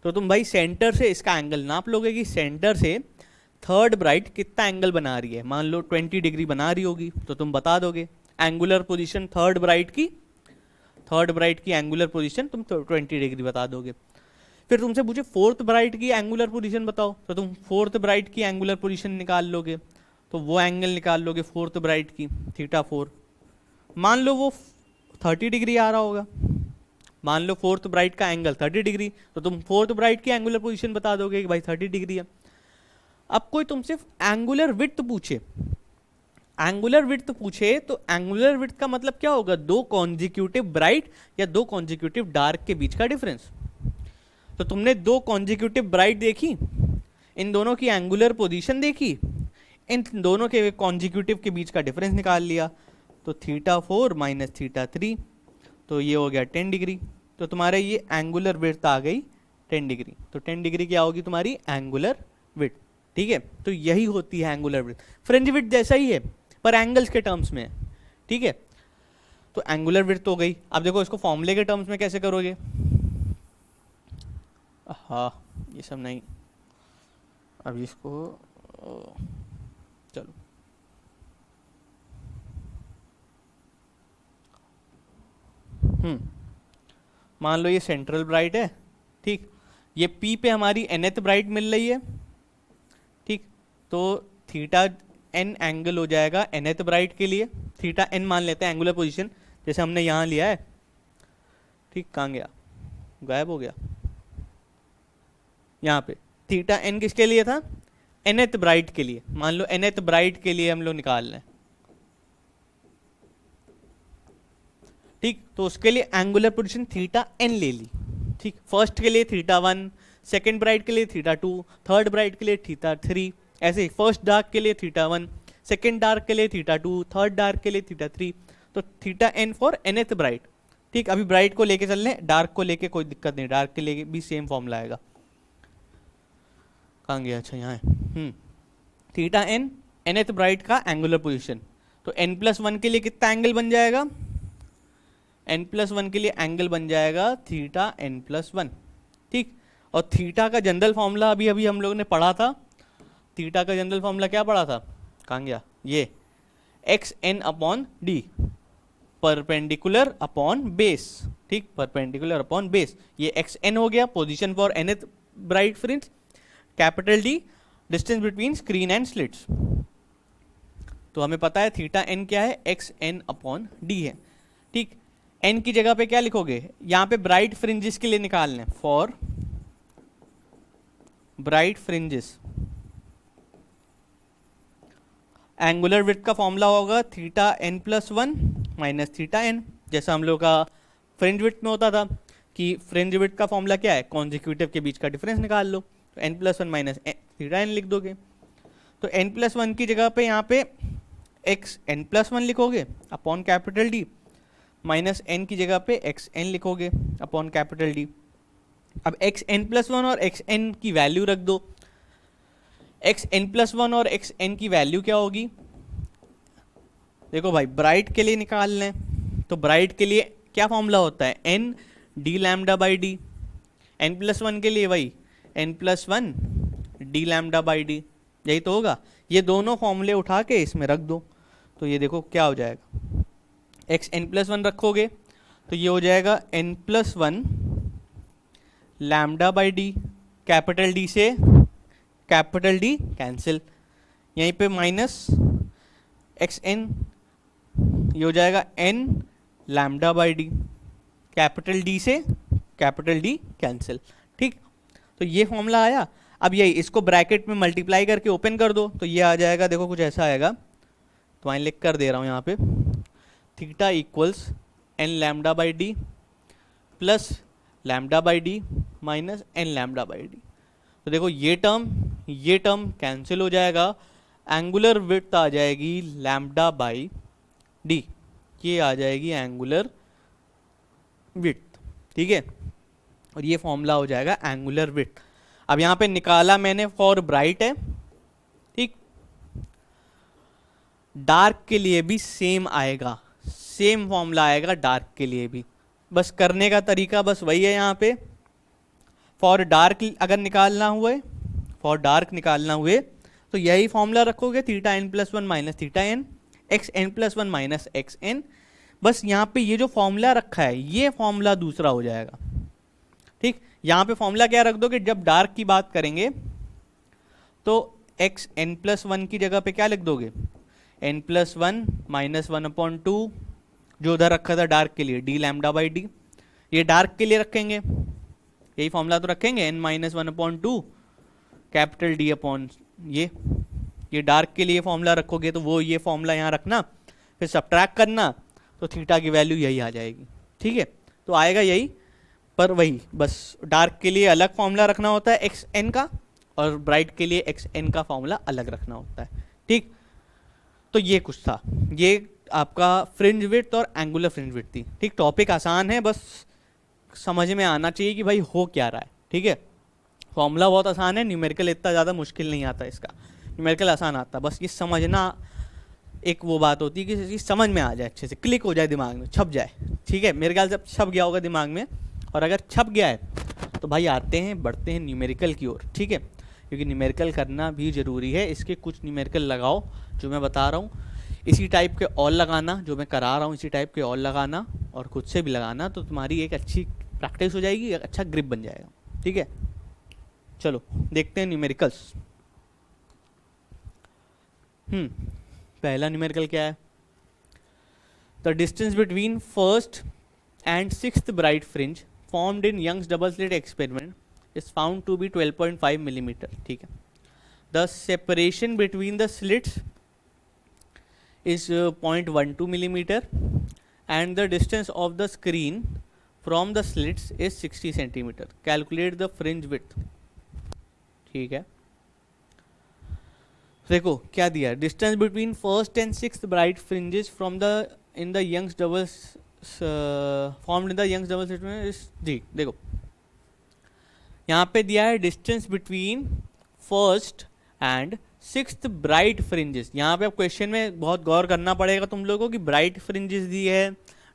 तो तुम भाई सेंटर से इसका एंगल नाप लोगे कि सेंटर से थर्ड ब्राइट कितना एंगल बना रही है, मान लो 20 डिग्री बना रही होगी, तो तुम बता दोगे एंगुलर पोजीशन थर्ड ब्राइट की एंगुलर पोजीशन तुम 20 डिग्री बता दोगे। फिर तुमसे पूछे फोर्थ ब्राइट की एंगुलर पोजीशन बताओ, तो तुम फोर्थ ब्राइट की एंगुलर पोजीशन निकाल लोगे, तो वो एंगल निकाल लोगे फोर्थ ब्राइट की, θ4, मान लो वो 30 डिग्री आ रहा होगा, मान लो फोर्थ ब्राइट का एंगल 30 डिग्री, तो तुम फोर्थ ब्राइट की एंगुलर पोजीशन बता दोगे कि भाई 30 डिग्री है। अब कोई तुमसे एंगुलर विड्थ पूछे, तो एंगुलर विड्थ का मतलब क्या होगा, दो कॉन्जिक्यूटिव ब्राइट या दो कॉन्जिक्यूटिव डार्क के बीच का डिफरेंस। तो तुमने दो कॉन्जिक्यूटिव ब्राइट देखी, इन दोनों की एंगुलर पोजीशन देखी, इन दोनों के कॉन्जिक्यूटिव के बीच का डिफरेंस निकाल लिया, तो θ4 माइनस θ3, तो ये हो गया 10 डिग्री, तो तुम्हारे ये एंगुलर विड्थ आ गई 10 डिग्री, तो 10 डिग्री क्या होगी तुम्हारी एंगुलर विड्थ, ठीक है। तो यही होती है एंगुलर विड्थ, फ्रिंज विड्थ जैसा ही है पर एंगल्स के टर्म्स में है, ठीक है। तो एंगुलर विड्थ हो गई। अब देखो इसको फॉर्मूले के टर्म्स में कैसे करोगे, हाँ ये सब नहीं, अब इसको चलो मान लो ये सेंट्रल ब्राइट है, ठीक, ये P पे हमारी nth ब्राइट मिल रही है, ठीक, तो थीटा n एंगल हो जाएगा nth ब्राइट के लिए, थीटा n मान लेते हैं एंगुलर पोजीशन, जैसे हमने यहाँ लिया है, ठीक, कहाँ गया, गायब हो गया, यहाँ पे थीटा n किसके लिए था, nth ब्राइट के लिए, मान लो nth ब्राइट के लिए हम लोग निकाल लें, ठीक, तो उसके लिए एंगुलर पोजीशन थीटा n ले ली, ठीक, फर्स्ट के लिए θ1, सेकेंड ब्राइट के लिए θ2, थर्ड ब्राइट के लिए θ3, ऐसे फर्स्ट डार्क के लिए θ1, सेकेंड डार्क के लिए θ2, थर्ड डार्क के लिए θ3, तो θn फॉर nth ब्राइट। ठीक, अभी ब्राइट को लेके चल लें, डार्क को लेके कोई दिक्कत नहीं, डार्क के लिए भी सेम फॉर्मूला आएगा। कहाँ गया, अच्छा यहाँ है। θn nth ब्राइट का एंगुलर पोजीशन, तो n+1 के लिए कितना एंगल बन जाएगा, n+1 के लिए एंगल बन जाएगा θn+1। ठीक, और थीटा का जनरल फॉर्मूला अभी अभी हम लोगों ने पढ़ा था, थीटा का जनरल फॉर्मूला क्या पढ़ा था, कहाँ गया, ये xn/d, परपेंडिकुलर अपॉन बेस। ठीक, परपेंडिकुलर अपॉन बेस, ये xn हो गया, position for nth bright fringe, capital D distance between screen and slits. तो हमें पता है θn क्या है, xn/d है। ठीक, n की जगह पे क्या लिखोगे, यहाँ पे ब्राइट फ्रिंजेस के लिए निकालने, for bright fringes angular width का फॉर्मूला होगा θn+1 माइनस θn, जैसा हम लोग का फ्रिंज विड्थ में होता था कि फ्रिंज विड्थ का फॉर्मूला क्या है, कॉन्जिक्यूटिव के बीच का डिफरेंस निकाल लो, तो n+1 माइनस θn लिख दोगे। तो n+1 की जगह पे यहाँ पे xn+1 लिखोगे upon capital D, minus n की जगह पे xn लिखोगे अपॉन कैपिटल D। अब xn+1 और xn की वैल्यू रख दो, xn+1 और xn की वैल्यू क्या होगी, देखो भाई ब्राइट के लिए निकाल लें, तो ब्राइट के लिए क्या फॉर्मूला होता है, n d λ/d, n+1 के लिए वही n+1 d λ/d, यही तो होगा। ये दोनों फॉर्मूले उठा के इसमें रख दो, तो ये देखो क्या हो जाएगा, xn+1 रखोगे तो ये हो जाएगा n+1 λ/d, कैपिटल D से कैपिटल D कैंसिल, यहीं पे माइनस xn, ये हो जाएगा n λ/d, कैपिटल D से कैपिटल D कैंसिल। ठीक, तो ये फॉर्मूला आया। अब यही इसको ब्रैकेट में मल्टीप्लाई करके ओपन कर दो, तो ये आ जाएगा, देखो कुछ ऐसा आएगा, तो वहीं लिख कर दे रहा हूँ यहाँ पे, theta equals n λ/d plus λ/d minus n λ/d। तो देखो ये टर्म कैंसिल हो जाएगा, एंगुलर विड्थ आ जाएगी λ/d, ये आ जाएगी एंगुलर विड्थ। ठीक है, और ये फॉर्मूला हो जाएगा एंगुलर विड्थ। अब यहाँ पे निकाला मैंने फॉर ब्राइट है, ठीक, डार्क के लिए भी सेम आएगा, सेम फॉर्मूला आएगा डार्क के लिए भी, बस करने का तरीका बस वही है। यहाँ पे फॉर डार्क अगर निकालना हुए, फॉर डार्क निकालना हुए तो यही फॉर्मूला रखोगे, θn+1 minus θn, xn+1 minus xn, बस यहाँ पे ये जो फॉर्मूला रखा है ये फॉर्मूला दूसरा हो जाएगा। ठीक, यहाँ पे फॉर्मूला क्या रख दोगे, जब डार्क की बात करेंगे तो xn+1 की जगह पे क्या लिख दोगे, n+1 माइनस 1/2, जो उधर रखा था डार्क के लिए d λ/d, ये डार्क के लिए रखेंगे, यही फॉर्मूला तो रखेंगे, n minus 1/2 capital D upon ये डार्क के लिए फॉर्मूला रखोगे तो वो ये फॉर्मूला यहाँ रखना, फिर सब्ट्रैक्ट करना, तो थीटा की वैल्यू यही आ जाएगी। ठीक है, तो आएगा यही, पर वही बस डार्क के लिए अलग फॉर्मूला रखना होता है xn का, और ब्राइट के लिए xn का फॉर्मूला अलग रखना होता है। ठीक, तो ये कुछ था, ये आपका फ्रिंज विड्थ और एंगुलर फ्रिंज विड्थ थी। ठीक, टॉपिक आसान है, बस समझ में आना चाहिए कि भाई हो क्या रहा है। ठीक है, फॉर्मूला बहुत आसान है, न्यूमेरिकल इतना ज़्यादा मुश्किल नहीं आता इसका, न्यूमेरिकल आसान आता, बस ये समझना एक वो बात होती है कि चीज़ समझ में आ जाए, अच्छे से क्लिक हो जाए दिमाग में, छप जाए। ठीक है, मेरे ख्याल से छप गया होगा दिमाग में, और अगर छप गया है तो भाई आते हैं बढ़ते हैं न्यूमेरिकल की ओर। ठीक है, क्योंकि न्यूमेरिकल करना भी ज़रूरी है, इसके कुछ न्यूमेरिकल लगाओ जो मैं बता रहा हूँ, इसी टाइप के और लगाना, जो मैं करा रहा हूँ इसी टाइप के और लगाना, और खुद से भी लगाना, तो तुम्हारी एक अच्छी प्रैक्टिस हो जाएगी, एक अच्छा ग्रिप बन जाएगा। ठीक है, चलो देखते हैं न्यूमेरिकल्स। पहला न्यूमेरिकल क्या है, the distance between first and sixth bright fringe formed in Young's double slit experiment is found to be 12.5 millimetre. ठीक है, the separation between the slits is 0.12 millimeter and the distance of the screen from the slits is 60 centimetre, calculate the fringe width. ठीक है, देखो क्या दिया है, distance between first and sixth bright fringes from the in the Young's double formed in the Young's double set में जी। देखो यहाँ पे दिया है distance between first and sixth bright fringes. यहाँ पे अब क्वेश्चन में बहुत गौर करना पड़ेगा तुम लोगों को कि ब्राइट फ्रिंजेस दी है,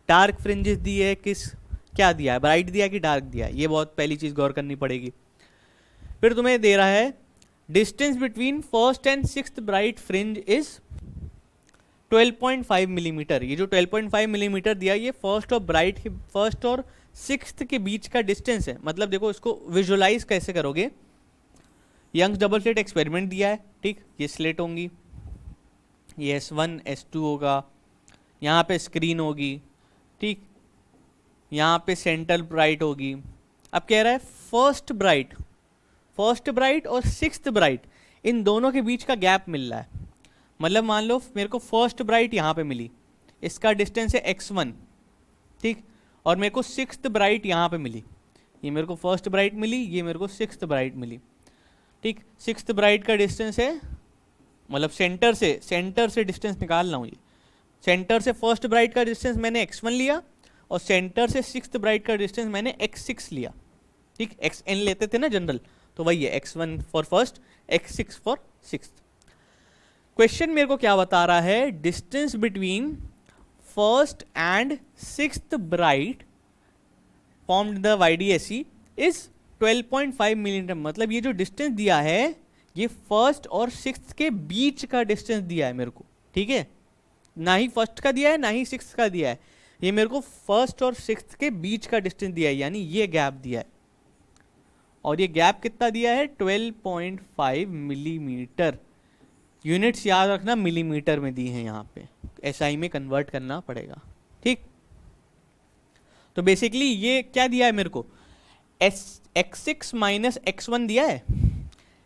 डार्क फ्रिंजेस दी है, किस क्या दिया है, ब्राइट दिया है कि डार्क दिया है, ये बहुत पहली चीज़ गौर करनी पड़ेगी। फिर तुम्हें दे रहा है distance between first and sixth bright fringe is 12.5 millimetre. ये जो 12.5 मिलीमीटर दिया ये फर्स्ट और सिक्स्थ के बीच का डिस्टेंस है। मतलब देखो इसको विजुअलाइज कैसे करोगे, यंग्स डबल स्लिट एक्सपेरिमेंट दिया है, ठीक, ये स्लिट होंगी, ये S1 S2 होगा, यहाँ पे स्क्रीन होगी, ठीक, यहाँ पे सेंटर ब्राइट होगी। अब कह रहा है फर्स्ट ब्राइट और सिक्स्थ ब्राइट इन दोनों के बीच का गैप मिल रहा है। मतलब मान लो मेरे को फर्स्ट ब्राइट यहाँ पे मिली, इसका डिस्टेंस है x1, ठीक, और मेरे को सिक्स्थ ब्राइट यहाँ पे मिली, ये मेरे को फर्स्ट ब्राइट मिली, ये मेरे को सिक्स्थ ब्राइट मिली, ठीक। सिक्स्थ ब्राइट का डिस्टेंस है, मतलब सेंटर से डिस्टेंस निकाल रहा हूँ, ये सेंटर से फर्स्ट ब्राइट का डिस्टेंस मैंने x1 लिया और सेंटर से सिक्स्थ ब्राइट का डिस्टेंस मैंने x6 लिया, ठीक, xn लेते थे ना जनरल, तो वही है x1 for first, x6 for sixth. Question मेरे को क्या बता रहा है, distance between first and sixth bright formed the YDSE is 12.5 millimetre. मतलब ये जो डिस्टेंस दिया है ये फर्स्ट और सिक्स्थ के बीच का डिस्टेंस दिया है मेरे को, ठीक है, ना ही फर्स्ट का दिया है ना ही सिक्स्थ का दिया है, ये मेरे को फर्स्ट और सिक्स्थ के बीच का डिस्टेंस दिया है, यानी ये गैप दिया है। और ये गैप कितना दिया है, 12.5 मिलीमीटर। यूनिट्स याद रखना मिलीमीटर में दी हैं, यहाँ पे SI में कन्वर्ट करना पड़ेगा, ठीक। तो बेसिकली ये क्या दिया है मेरे को, x6 माइनस x1 दिया है,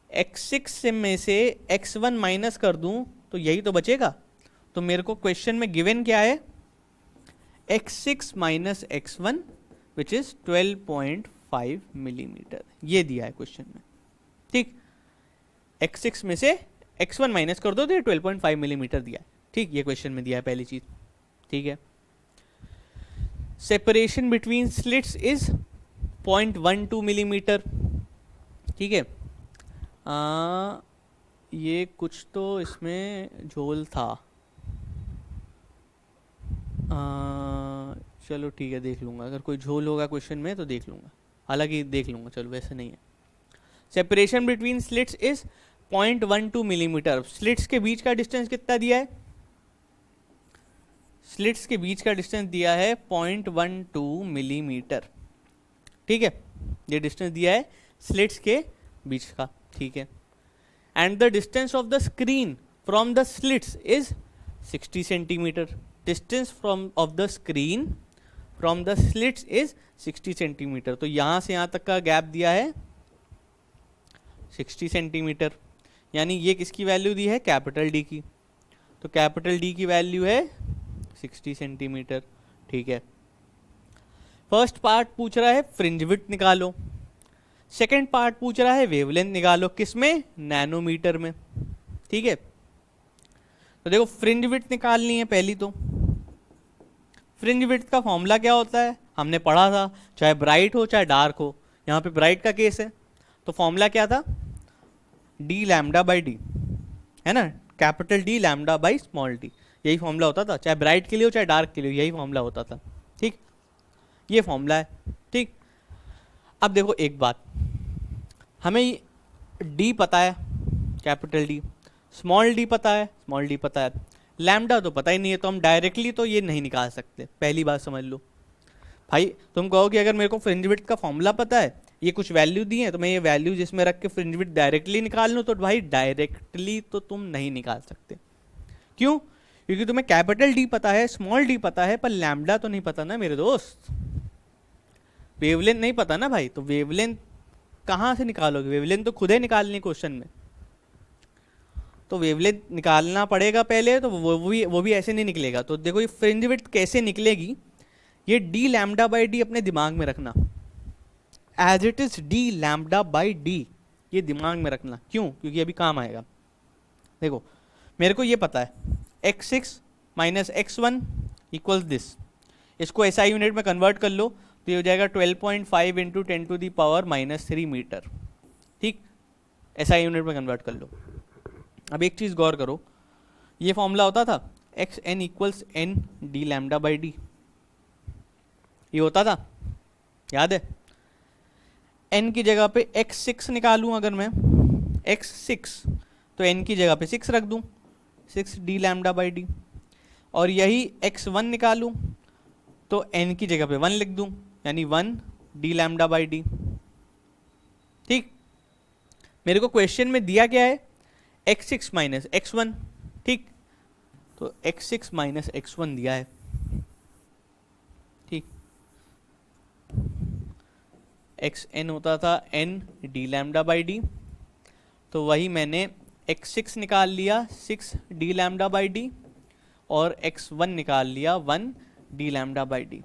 x6 में से x1 माइनस कर दूं तो यही तो बचेगा। तो मेरे को क्वेश्चन में गिवन क्या है, x6 minus x1 which is 12.5 millimetre, ये दिया है क्वेश्चन में, ठीक। x6 में से x1 माइनस कर दो तो ये 12.5 मिलीमीटर दिया है, ठीक, ये क्वेश्चन में दिया है पहली चीज, ठीक है। Separation between slits is 0.12 millimetre, ठीक है। ये कुछ तो इसमें झोल था, चलो ठीक है, देख लूँगा, अगर कोई झोल होगा क्वेश्चन में तो देख लूँगा, हालांकि देख लूँगा, चलो वैसे नहीं है। Separation between slits is 0.12 millimetre. Slits के बीच का डिस्टेंस कितना दिया है, स्लिट्स के बीच का डिस्टेंस दिया है 0.12 मिलीमीटर, ठीक है, ये डिस्टेंस दिया है स्लिट्स के बीच का, ठीक है। And the distance of the screen from the slits is 60 centimetre. Distance from of the screen from the slits is 60 centimetre. तो यहाँ से यहाँ तक का गैप दिया है 60 सेंटीमीटर, यानी ये किसकी वैल्यू दी है, कैपिटल डी की। तो कैपिटल डी की वैल्यू है 60 सेंटीमीटर, ठीक है। फर्स्ट पार्ट पूछ रहा है फ्रिंज विड्थ निकालो, सेकंड पार्ट पूछ रहा है वेवलेंथ निकालो, किसमें, नैनोमीटर में, ठीक है। तो देखो फ्रिंज विड्थ निकालनी है पहली। तो फ्रिंज विड्थ का फॉर्मूला क्या होता है, हमने पढ़ा था, चाहे ब्राइट हो चाहे डार्क हो, यहाँ पे ब्राइट का केस है, तो फॉर्मूला क्या था, डी लैम्डा बाई डी, है ना, capital D lambda by small D, यही फॉर्मूला होता था, चाहे ब्राइट के लिए हो चाहे डार्क के लिए, यही फॉर्मूला होता था, ठीक, ये फॉर्मूला है, ठीक। अब देखो एक बात, हमें डी पता है, कैपिटल डी, स्मॉल डी पता है, स्मॉल डी पता है, लैम्डा तो पता ही नहीं है, तो हम डायरेक्टली तो ये नहीं निकाल सकते, पहली बात समझ लो भाई। तुम कहोगे अगर मेरे को फ्रिंज विड्थ का फॉर्मूला पता है, ये कुछ वैल्यू दी है, तो मैं ये वैल्यू जिसमें रख के फ्रिंज विड्थ डायरेक्टली निकाल लूँ, तो भाई डायरेक्टली तो तुम नहीं निकाल सकते। क्यों, क्योंकि तुम्हें कैपिटल डी पता है, स्मॉल डी पता है, पर लैम्डा तो नहीं पता ना मेरे दोस्त, वेवलेंथ नहीं पता ना भाई। तो वेवलेंथ कहाँ से निकालोगे, वेवलेंथ तो खुद ही निकालनी क्वेश्चन में, तो वेवलेंथ निकालना पड़ेगा पहले, तो वो भी ऐसे नहीं निकलेगा। तो देखो ये फ्रिंज विड्थ कैसे निकलेगी, ये डी लैम्डा बाई डी अपने दिमाग में रखना, as it is d lambda by d, ये दिमाग में रखना। क्यों? क्योंकि अभी काम आएगा। देखो मेरे को ये पता है x6 minus x1 equals this, इसको SI यूनिट में कन्वर्ट कर लो तो ये हो जाएगा 12.5 इंटू 10⁻³ मीटर। ठीक, SI यूनिट में कन्वर्ट कर लो। अब एक चीज़ गौर करो, ये फॉर्मूला होता था xn equals n D lambda by d, ये होता था, याद है? n की जगह पे x6 निकालूं अगर मैं, x6 तो n की जगह पे 6 रख दूं, 6 डी लैम्डा बाई डी, और यही x1 निकालूं तो n की जगह पे 1 लिख दूं, यानी 1 डी लैम्डा बाई डी। ठीक, मेरे को क्वेश्चन में दिया क्या है, x6 माइनस x1। ठीक, तो x6 माइनस x1 दिया है। ठीक, xn होता था n D lambda by d, तो वही मैंने x6 निकाल लिया 6 डी लैम्डा बाई डी, और x1 निकाल लिया 1 D lambda by D.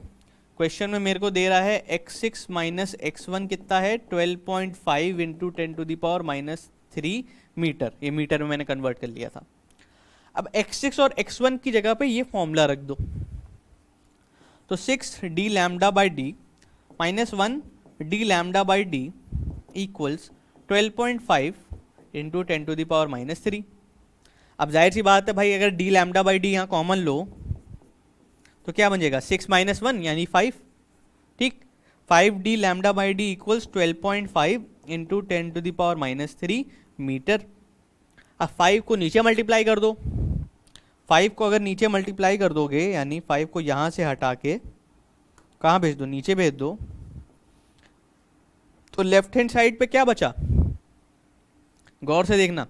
Question में मेरे को दे रहा है x6 माइनस x1 कितना है, 12.5 इंटू 10⁻³ मीटर, ये मीटर में मैंने कन्वर्ट कर लिया था। अब x6 और x1 की जगह पे ये फॉर्मूला रख दो, तो 6 D lambda by d minus 1 D lambda by d equals 12.5 into 10⁻³ अब जाहिर सी बात है भाई, अगर डी लैम्डा बाई डी यहाँ कॉमन लो तो क्या बन जाएगा, 6 माइनस 1 यानी 5। ठीक, 5 d lambda by d equals 12.5 into 10⁻³ metre. अब 5 को नीचे मल्टीप्लाई कर दो, 5 को अगर नीचे मल्टीप्लाई कर दोगे यानी 5 को यहाँ से हटा के कहाँ भेज दो, नीचे भेज दो, तो लेफ्ट हैंड साइड पे क्या बचा, गौर से देखना,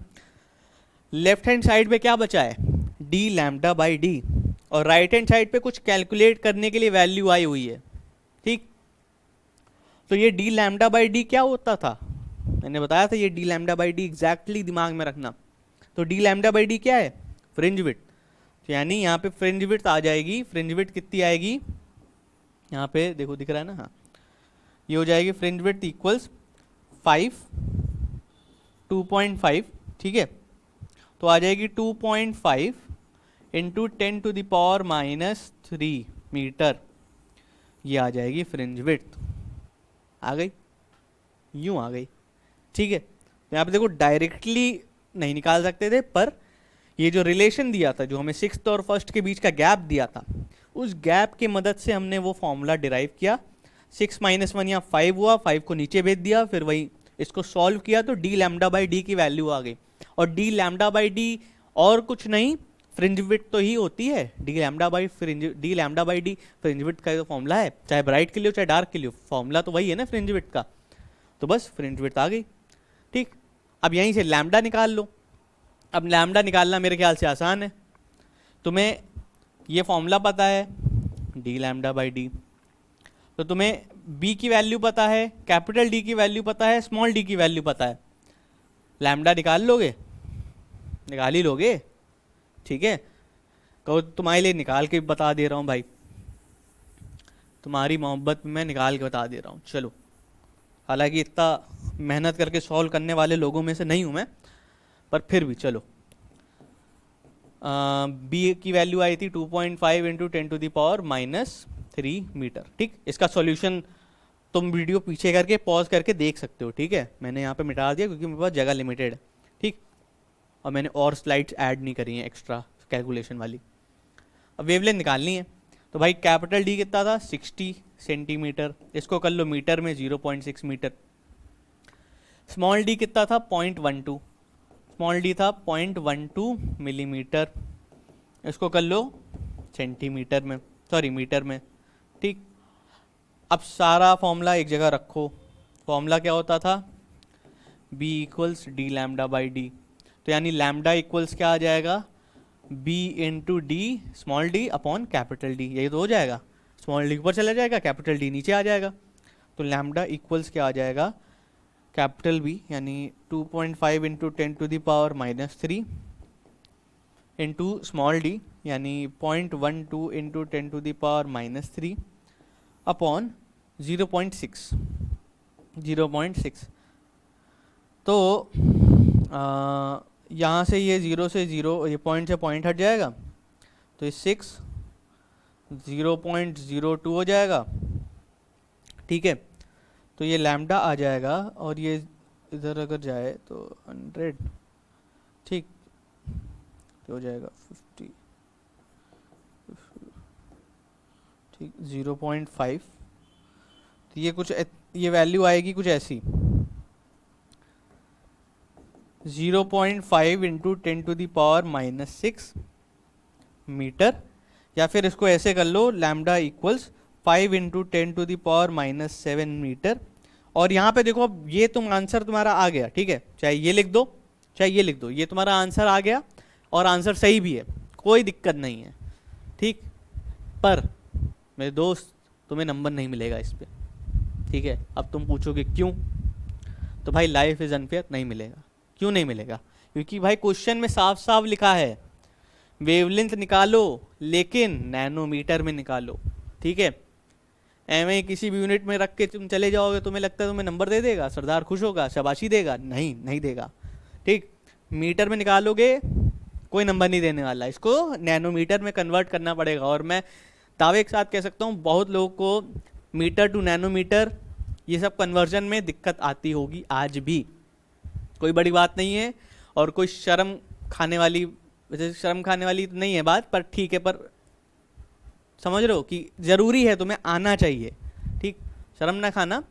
लेफ्ट हैंड साइड पे क्या बचा है, डी लैम्डा बाई डी, और राइट हैंड साइड पे कुछ कैलकुलेट करने के लिए वैल्यू आई हुई है। ठीक, तो ये डी लैम्डा बाई डी क्या होता था, मैंने बताया था ये D lambda by D exactly दिमाग में रखना। तो डी लैम्डा बाई डी क्या है, फ्रिंज विड्थ, तो यानी यहाँ पे फ्रिंज विड्थ आ जाएगी, फ्रिंज विड्थ कितनी आएगी, यहाँ पे देखो दिख रहा है ना, हाँ, ये हो जाएगी फ्रिंज विड्थ इक्वल्स 2.5। ठीक है, तो आ जाएगी 2.5 इंटू 10⁻³ मीटर, ये आ जाएगी फ्रिंज विड्थ। आ गई, यूं आ गई। ठीक है, तो यहाँ पे देखो डायरेक्टली नहीं निकाल सकते थे, पर ये जो रिलेशन दिया था, जो हमें 6th और 1st के बीच का गैप दिया था, उस गैप की मदद से हमने वो फॉर्मूला डिराइव किया। 6 माइनस 1 यहाँ 5 हुआ, 5 को नीचे भेज दिया, फिर वही इसको सॉल्व किया तो डी लैम्डा बाई डी की वैल्यू आ गई। और डी लैम्डा बाई डी और कुछ नहीं, फ्रिंज विड्थ तो ही होती है, D lambda by D fringe width का जो फॉर्मूला है, चाहे ब्राइट के लिए हो चाहे डार्क के लिए हो, फॉर्मूला तो वही है ना फ्रिंज विड्थ का, तो बस फ्रिंज विड्थ आ गई। ठीक, अब यहीं से लैम्डा निकाल लो। अब लैम्डा निकालना मेरे ख्याल से आसान है, तुम्हें ये फॉर्मूला पता है डी लैम्डा बाई डी, तो तुम्हें बी की वैल्यू पता है, कैपिटल डी की वैल्यू पता है, स्मॉल डी की वैल्यू पता है, लैम्डा निकाल लोगे, निकाल ही लोगे। ठीक है, कहो तुम्हारे लिए निकाल के बता दे रहा हूँ भाई, तुम्हारी मोहब्बत में मैं निकाल के बता दे रहा हूँ। चलो, हालांकि इतना मेहनत करके सॉल्व करने वाले लोगों में से नहीं हूँ मैं, पर फिर भी चलो। बी की वैल्यू आई थी 2.5 इंटू 10⁻³ मीटर। ठीक, इसका सॉल्यूशन तुम वीडियो पीछे करके पॉज करके देख सकते हो। ठीक है, मैंने यहाँ पे मिटा दिया क्योंकि मेरे पास जगह लिमिटेड है। ठीक, और मैंने और स्लाइड्स ऐड नहीं करी हैं एक्स्ट्रा कैलकुलेशन वाली। अब वेवलेंथ निकालनी है, तो भाई कैपिटल डी कितना था 60 सेंटीमीटर, इसको कर लो मीटर में 0.6 मीटर। स्मॉल डी कितना था 0.12, स्मॉल डी था 0.12 मिलीमीटर, इसको कर लो सेंटीमीटर में, सॉरी मीटर में। ठीक, अब सारा फॉर्मूला एक जगह रखो। फॉर्मूला क्या होता था, b equals D lambda by d, तो यानी लैम्डा इक्वल्स क्या आ जाएगा, b into D small D upon capital D, यही तो हो जाएगा। स्मॉल डी ऊपर चला जाएगा, कैपिटल डी नीचे आ जाएगा, तो लैम्डा इक्वल्स क्या आ जाएगा, कैपिटल बी यानी 2.5 इंटू 10⁻³ इंटू स्मॉल डी यानी 0.12 इंटू 10⁻³ अपॉन 0.6 तो यहाँ से ये 0 से 0, ये पॉइंट से पॉइंट हट जाएगा तो ये 6 0.02 हो जाएगा, ठीक है। तो ये लैम्डा आ जाएगा और ये इधर अगर जाए तो 100, ठीक, तो हो जाएगा 50, ठीक, 0.5। तो ये कुछ ये वैल्यू आएगी कुछ ऐसी 0.5 इंटू 10⁻⁻6 मीटर, या फिर इसको ऐसे कर लो लैम्डा इक्वल्स 5 इंटू 10⁻⁻7 मीटर। और यहाँ पे देखो अब ये तुम आंसर तुम्हारा आ गया, ठीक है, चाहे ये लिख दो चाहे ये लिख दो, ये तुम्हारा आंसर आ गया और आंसर सही भी है, कोई दिक्कत नहीं है, ठीक। पर मेरे दोस्त तुम्हें नंबर नहीं मिलेगा इस पर, ठीक है। अब तुम पूछोगे क्यों, तो भाई लाइफ इज अनफेयर, नहीं मिलेगा। क्यों नहीं मिलेगा? क्योंकि भाई क्वेश्चन में साफ साफ लिखा है वेवलेंथ निकालो लेकिन नैनोमीटर में निकालो, ठीक है। एवं किसी भी यूनिट में रख के तुम चले जाओगे, तुम्हें लगता है तुम्हें नंबर दे देगा, सरदार खुश होगा, शाबाशी देगा? नहीं, नहीं देगा, ठीक। मीटर में निकालोगे कोई नंबर नहीं देने वाला, इसको नैनोमीटर में कन्वर्ट करना पड़ेगा। और मैं दावे के साथ कह सकता हूँ बहुत लोगों को मीटर टू नैनोमीटर ये सब कन्वर्जन में दिक्कत आती होगी आज भी, कोई बड़ी बात नहीं है। और कोई शर्म खाने वाली, वैसे शर्म खाने वाली तो नहीं है बात, पर ठीक है, पर समझ रहे हो कि ज़रूरी है, तुम्हें आना चाहिए, ठीक, शर्म ना खाना।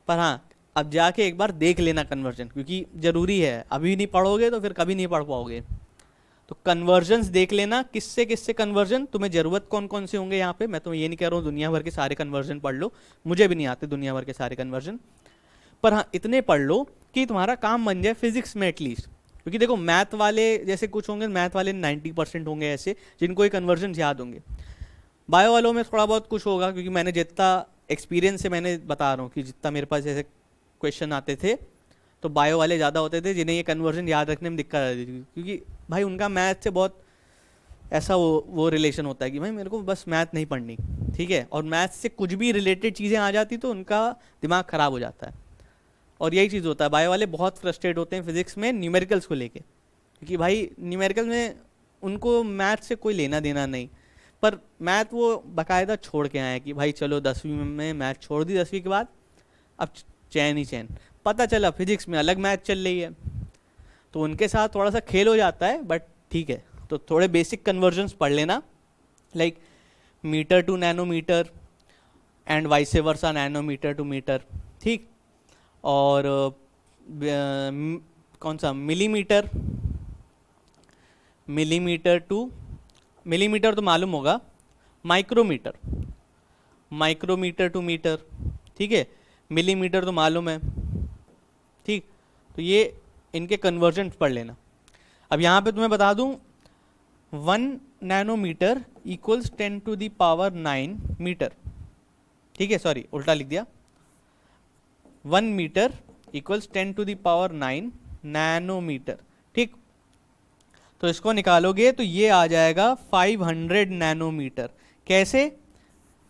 पर हाँ, अब जाके एक बार देख लेना कन्वर्जन, क्योंकि ज़रूरी है, अभी नहीं पढ़ोगे तो फिर कभी नहीं पढ़ पाओगे। तो कन्वर्जन्स देख लेना, किससे किससे कन्वर्जन, तुम्हें ज़रूरत कौन कौन से होंगे यहाँ पे। मैं तो ये नहीं कह रहा हूँ दुनिया भर के सारे कन्वर्जन पढ़ लो, मुझे भी नहीं आते दुनिया भर के सारे कन्वर्जन, पर हाँ इतने पढ़ लो कि तुम्हारा काम बन जाए फिजिक्स में एटलीस्ट। क्योंकि देखो मैथ वाले जैसे कुछ होंगे, मैथ वाले 90% होंगे ऐसे जिनको ये कन्वर्जन याद होंगे। बायो वालों में थोड़ा बहुत कुछ होगा, क्योंकि मैंने जितना एक्सपीरियंस से मैंने बता रहा हूँ कि जितना मेरे पास ऐसे क्वेश्चन आते थे तो बायो वाले ज़्यादा होते थे जिन्हें ये कन्वर्जन याद रखने में दिक्कत आती थी, क्योंकि भाई उनका मैथ से बहुत ऐसा वो रिलेशन होता है कि भाई मेरे को बस मैथ नहीं पढ़नी, ठीक है। और मैथ से कुछ भी रिलेटेड चीज़ें आ जाती तो उनका दिमाग ख़राब हो जाता है। और यही चीज़ होता है, बायो वाले बहुत फ्रस्ट्रेट होते हैं फिजिक्स में न्यूमेरिकल्स को लेके, क्योंकि भाई न्यूमेरिकल में उनको मैथ से कोई लेना देना नहीं। पर मैथ वो बाकायदा छोड़ के आए हैं कि भाई चलो 10वीं में मैथ छोड़ दी, 10वीं के बाद अब चैन ही चैन। पता चला फिजिक्स में अलग मैथ चल रही है, तो उनके साथ थोड़ा सा खेल हो जाता है, बट ठीक है। तो थोड़े बेसिक कन्वर्जन्स पढ़ लेना, like metre to nanometre and vice versa nanometre to metre, ठीक। और कौन सा मिलीमीटर, मिलीमीटर टू मिलीमीटर तो मालूम होगा, माइक्रोमीटर, माइक्रोमीटर टू मीटर, ठीक है। मिलीमीटर तो मालूम है, ठीक। तो ये इनके कन्वर्जन पढ़ लेना। अब यहाँ पे तुम्हें बता दूँ 1 नैनोमीटर इक्वल्स 10⁻⁹ मीटर, ठीक है, सॉरी उल्टा लिख दिया, 1 मीटर इक्वल्स 10⁻⁹ नैनोमीटर, ठीक। तो इसको निकालोगे तो ये आ जाएगा 500 नैनोमीटर। कैसे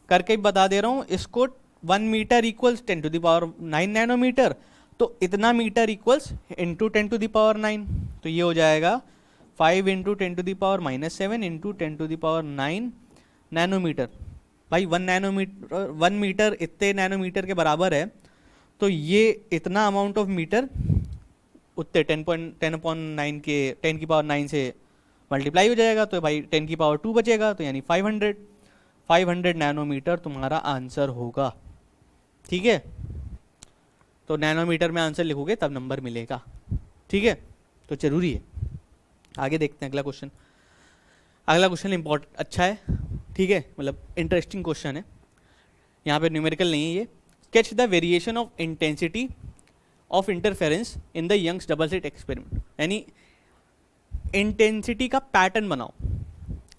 करके बता दे रहा हूँ, इसको 1 मीटर इक्वल्स 10⁻⁹ नैनोमीटर, तो इतना मीटर इक्वल्स इंटू 10⁻⁹, तो ये हो जाएगा 5 इंटू 10⁻⁻7 इंटू 10⁻⁹ नैनोमीटर। भाई 1 मीटर इतने नैनोमीटर के बराबर है, तो ये इतना अमाउंट ऑफ मीटर उतने 10/9 के 10⁹ से मल्टीप्लाई हो जाएगा, तो भाई 10⁻2 बचेगा, तो यानी 500 नैनोमीटर तुम्हारा आंसर होगा, ठीक है। तो नैनोमीटर में आंसर लिखोगे तब नंबर मिलेगा, ठीक है। तो जरूरी है। आगे देखते हैं अगला क्वेश्चन। अगला क्वेश्चन इम्पोर्टेंट अच्छा है, ठीक है, मतलब इंटरेस्टिंग क्वेश्चन है। यहाँ पे न्यूमेरिकल नहीं है ये। Sketch the variation of intensity of interference in the Young's double slit experiment, यानी इंटेंसिटी का पैटर्न बनाओ।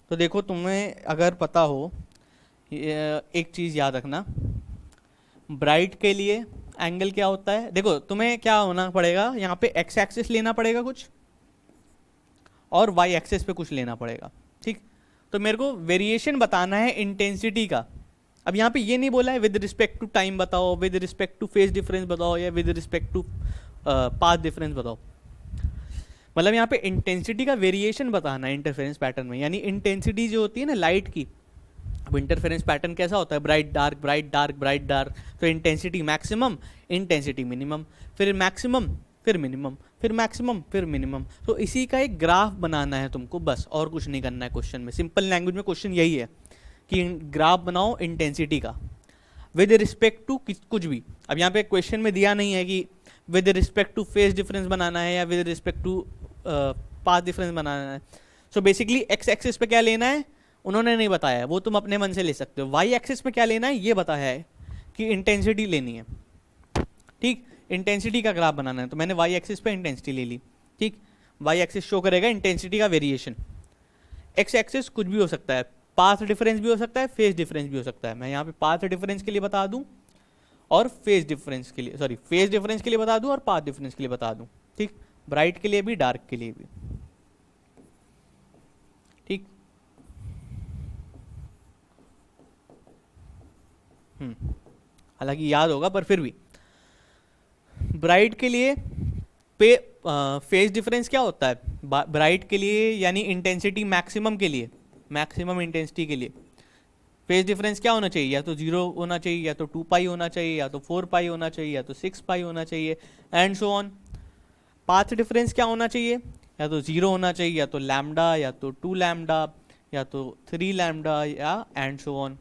तो देखो तुम्हें अगर पता हो, एक चीज़ याद रखना, ब्राइट के लिए एंगल क्या होता है। देखो तुम्हें क्या होना पड़ेगा, यहाँ पे एक्स एक्सिस लेना पड़ेगा कुछ और वाई एक्सिस पे कुछ लेना पड़ेगा, ठीक। तो मेरे को वेरिएशन बताना है इंटेंसिटी का। अब यहाँ पे ये नहीं बोला है विद रिस्पेक्ट टू टाइम बताओ, with respect to phase difference बताओ, या with respect to path difference बताओ। मतलब यहाँ पे इंटेंसिटी का वेरिएशन बताना है इंटरफेरेंस पैटर्न में। यानी इंटेंसिटी जो होती है ना लाइट की, अब इंटरफेरेंस पैटर्न कैसा होता है, bright dark bright dark bright dark, तो इंटेंसिटी मैक्सिमम, इंटेंसिटी मिनिमम, फिर मैक्सिमम, फिर मिनिमम, फिर मैक्सिमम, फिर मिनिमम। तो इसी का एक ग्राफ बनाना है तुमको, बस और कुछ नहीं करना है क्वेश्चन में। सिंपल लैंग्वेज में क्वेश्चन यही है कि ग्राफ बनाओ इंटेंसिटी का विद रिस्पेक्ट टू कुछ भी। अब यहाँ पे क्वेश्चन में दिया नहीं है कि with respect to phase difference बनाना है या with respect to path difference बनाना है। सो बेसिकली एक्स एक्सिस पे क्या लेना है उन्होंने नहीं बताया है, वो तुम अपने मन से ले सकते हो। वाई एक्सिस में क्या लेना है ये बताया है कि इंटेंसिटी लेनी है, ठीक, इंटेंसिटी का ग्राफ बनाना है। तो मैंने वाई एक्सिस पे इंटेंसिटी ले ली, ठीक, वाई एक्सिस शो करेगा इंटेंसिटी का वेरिएशन। एक्स एक्सिस कुछ भी हो सकता है, पाथ डिफरेंस भी हो सकता है, फेज डिफरेंस भी हो सकता है। मैं यहाँ पे पाथ डिफरेंस के लिए बता दूँ और फेज डिफरेंस के लिए, सॉरी फेज डिफरेंस के लिए बता दूँ और पाथ डिफरेंस के लिए बता दूँ, ठीक, ब्राइट के लिए भी डार्क के लिए भी, ठीक। हालांकि याद होगा पर फिर भी ब्राइट के लिए पे फेज डिफरेंस क्या होता है ब्राइट के लिए, यानी इंटेंसिटी मैक्सिमम के लिए, मैक्सिमम इंटेंसिटी के लिए फेज डिफरेंस क्या होना चाहिए, या तो 0 होना चाहिए, या तो 2 पाई होना चाहिए, या तो 4 पाई होना चाहिए, या तो 6 पाई होना चाहिए, and so on. Path difference क्या होना चाहिए, या तो 0 होना चाहिए, या तो लैम्डा, या तो 2 लैम्डा, या तो 3 लैम्डा, या एंड सो ऑन।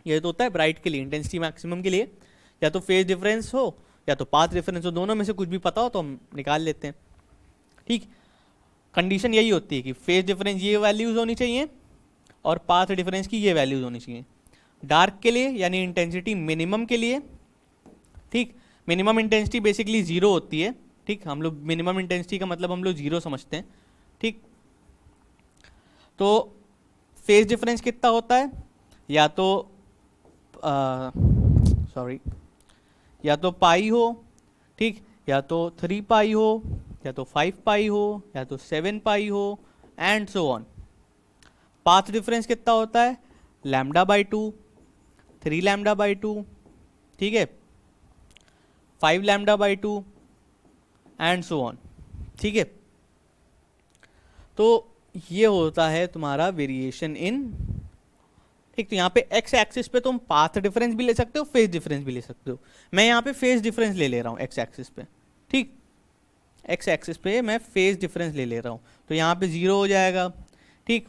ये तो होता है ब्राइट के लिए इंटेंसिटी मैक्सिमम के लिए, या तो फेज डिफरेंस हो या तो पाथ डिफरेंस हो, दोनों में से कुछ भी पता हो तो हम निकाल लेते हैं, ठीक। कंडीशन यही होती है कि फेज डिफरेंस ये वैल्यूज होनी चाहिए और पाथ डिफरेंस की ये वैल्यूज होनी चाहिए। डार्क के लिए यानी इंटेंसिटी मिनिमम के लिए, ठीक, मिनिमम इंटेंसिटी बेसिकली 0 होती है, ठीक, हम लोग मिनिमम इंटेंसिटी का मतलब हम लोग 0 समझते हैं, ठीक। तो फेज डिफरेंस कितना होता है, या तो सॉरी या तो पाई हो, ठीक, या तो 3 पाई हो, या तो 5 पाई हो, या तो 7 पाई हो, and so on. Path difference कितना होता है, लैम्डा बाई 2, 3 लैम्डा बाई 2, ठीक है, 5 lambda by 2, and so on, ठीक है। तो ये होता है तुम्हारा वेरिएशन इन, ठीक। तो यहाँ पे एक्स एक्सिस पे तुम पाथ डिफरेंस भी ले सकते हो, फेज डिफरेंस भी ले सकते हो। मैं यहाँ पे फेज डिफरेंस ले रहा हूँ एक्स एक्सिस पे, ठीक, एक्स एक्सिस पे मैं फेज डिफरेंस ले रहा हूँ। तो यहाँ पे 0 हो जाएगा, ठीक,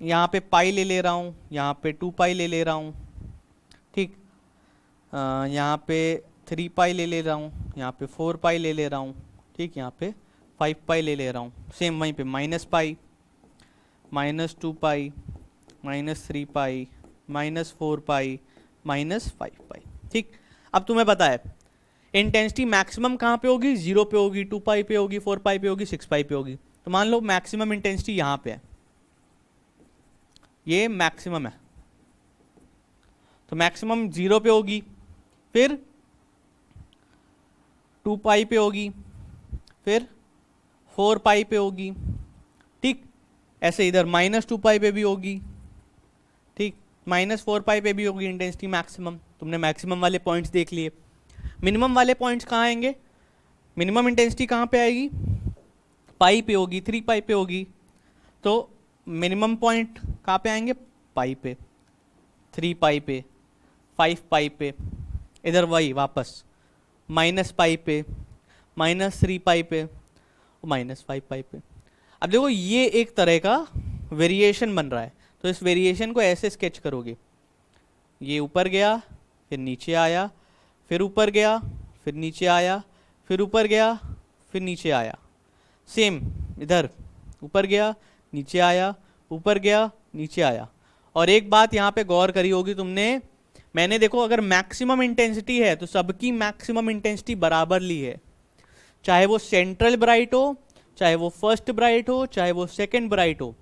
यहाँ पे पाई ले रहा हूँ, यहाँ पे 2 पाई ले रहा हूँ, ठीक, यहाँ पे 3 पाई ले रहा हूँ, यहाँ पे 4 पाई ले रहा हूँ, ठीक, यहाँ पे 5 पाई ले रहा हूँ। सेम वहीं पे माइनस पाई, -2 पाई, -3 पाई, -4 पाई, -5 पाई, ठीक। अब तुम्हें पता है इंटेंसिटी मैक्सिमम कहाँ पे होगी, 0 पे होगी, 2 पाई पे होगी, 4 पाई पे होगी, 6 पाई पे होगी। तो मान लो मैक्सिमम इंटेंसिटी यहाँ पे है, ये मैक्सिमम है, तो मैक्सिमम 0 पे होगी, फिर 2 पाई पे होगी, फिर 4 पाई पे होगी, ठीक। ऐसे इधर -2 पाई पे भी होगी, ठीक, -4 पाई पे भी होगी इंटेंसिटी मैक्सिमम। तुमने मैक्सिमम वाले पॉइंट्स देख लिए। मिनिमम वाले पॉइंट्स कहाँ आएंगे, मिनिमम इंटेंसिटी कहाँ पे आएगी, पाई पे होगी, 3 पाई पे होगी। तो मिनिमम पॉइंट कहाँ पे आएंगे, पाई पे, 3 पाई पे, 5 पाई पे, इधर वही वापस -पाई पे, -3 पाई पे, -5 पाई पे। अब देखो ये एक तरह का वेरिएशन बन रहा है, तो इस वेरिएशन को ऐसे स्केच करोगे, ये ऊपर गया, फिर नीचे आया, फिर ऊपर गया, फिर नीचे आया, फिर ऊपर गया, फिर नीचे आया। सेम इधर ऊपर गया, नीचे आया, ऊपर गया, नीचे आया। और एक बात यहाँ पे गौर करी होगी तुमने, मैंने देखो अगर मैक्सिमम इंटेंसिटी है तो सबकी मैक्सिमम इंटेंसिटी बराबर ली है, चाहे वो सेंट्रल ब्राइट हो, चाहे वो फर्स्ट ब्राइट हो, चाहे वो सेकंड ब्राइट हो,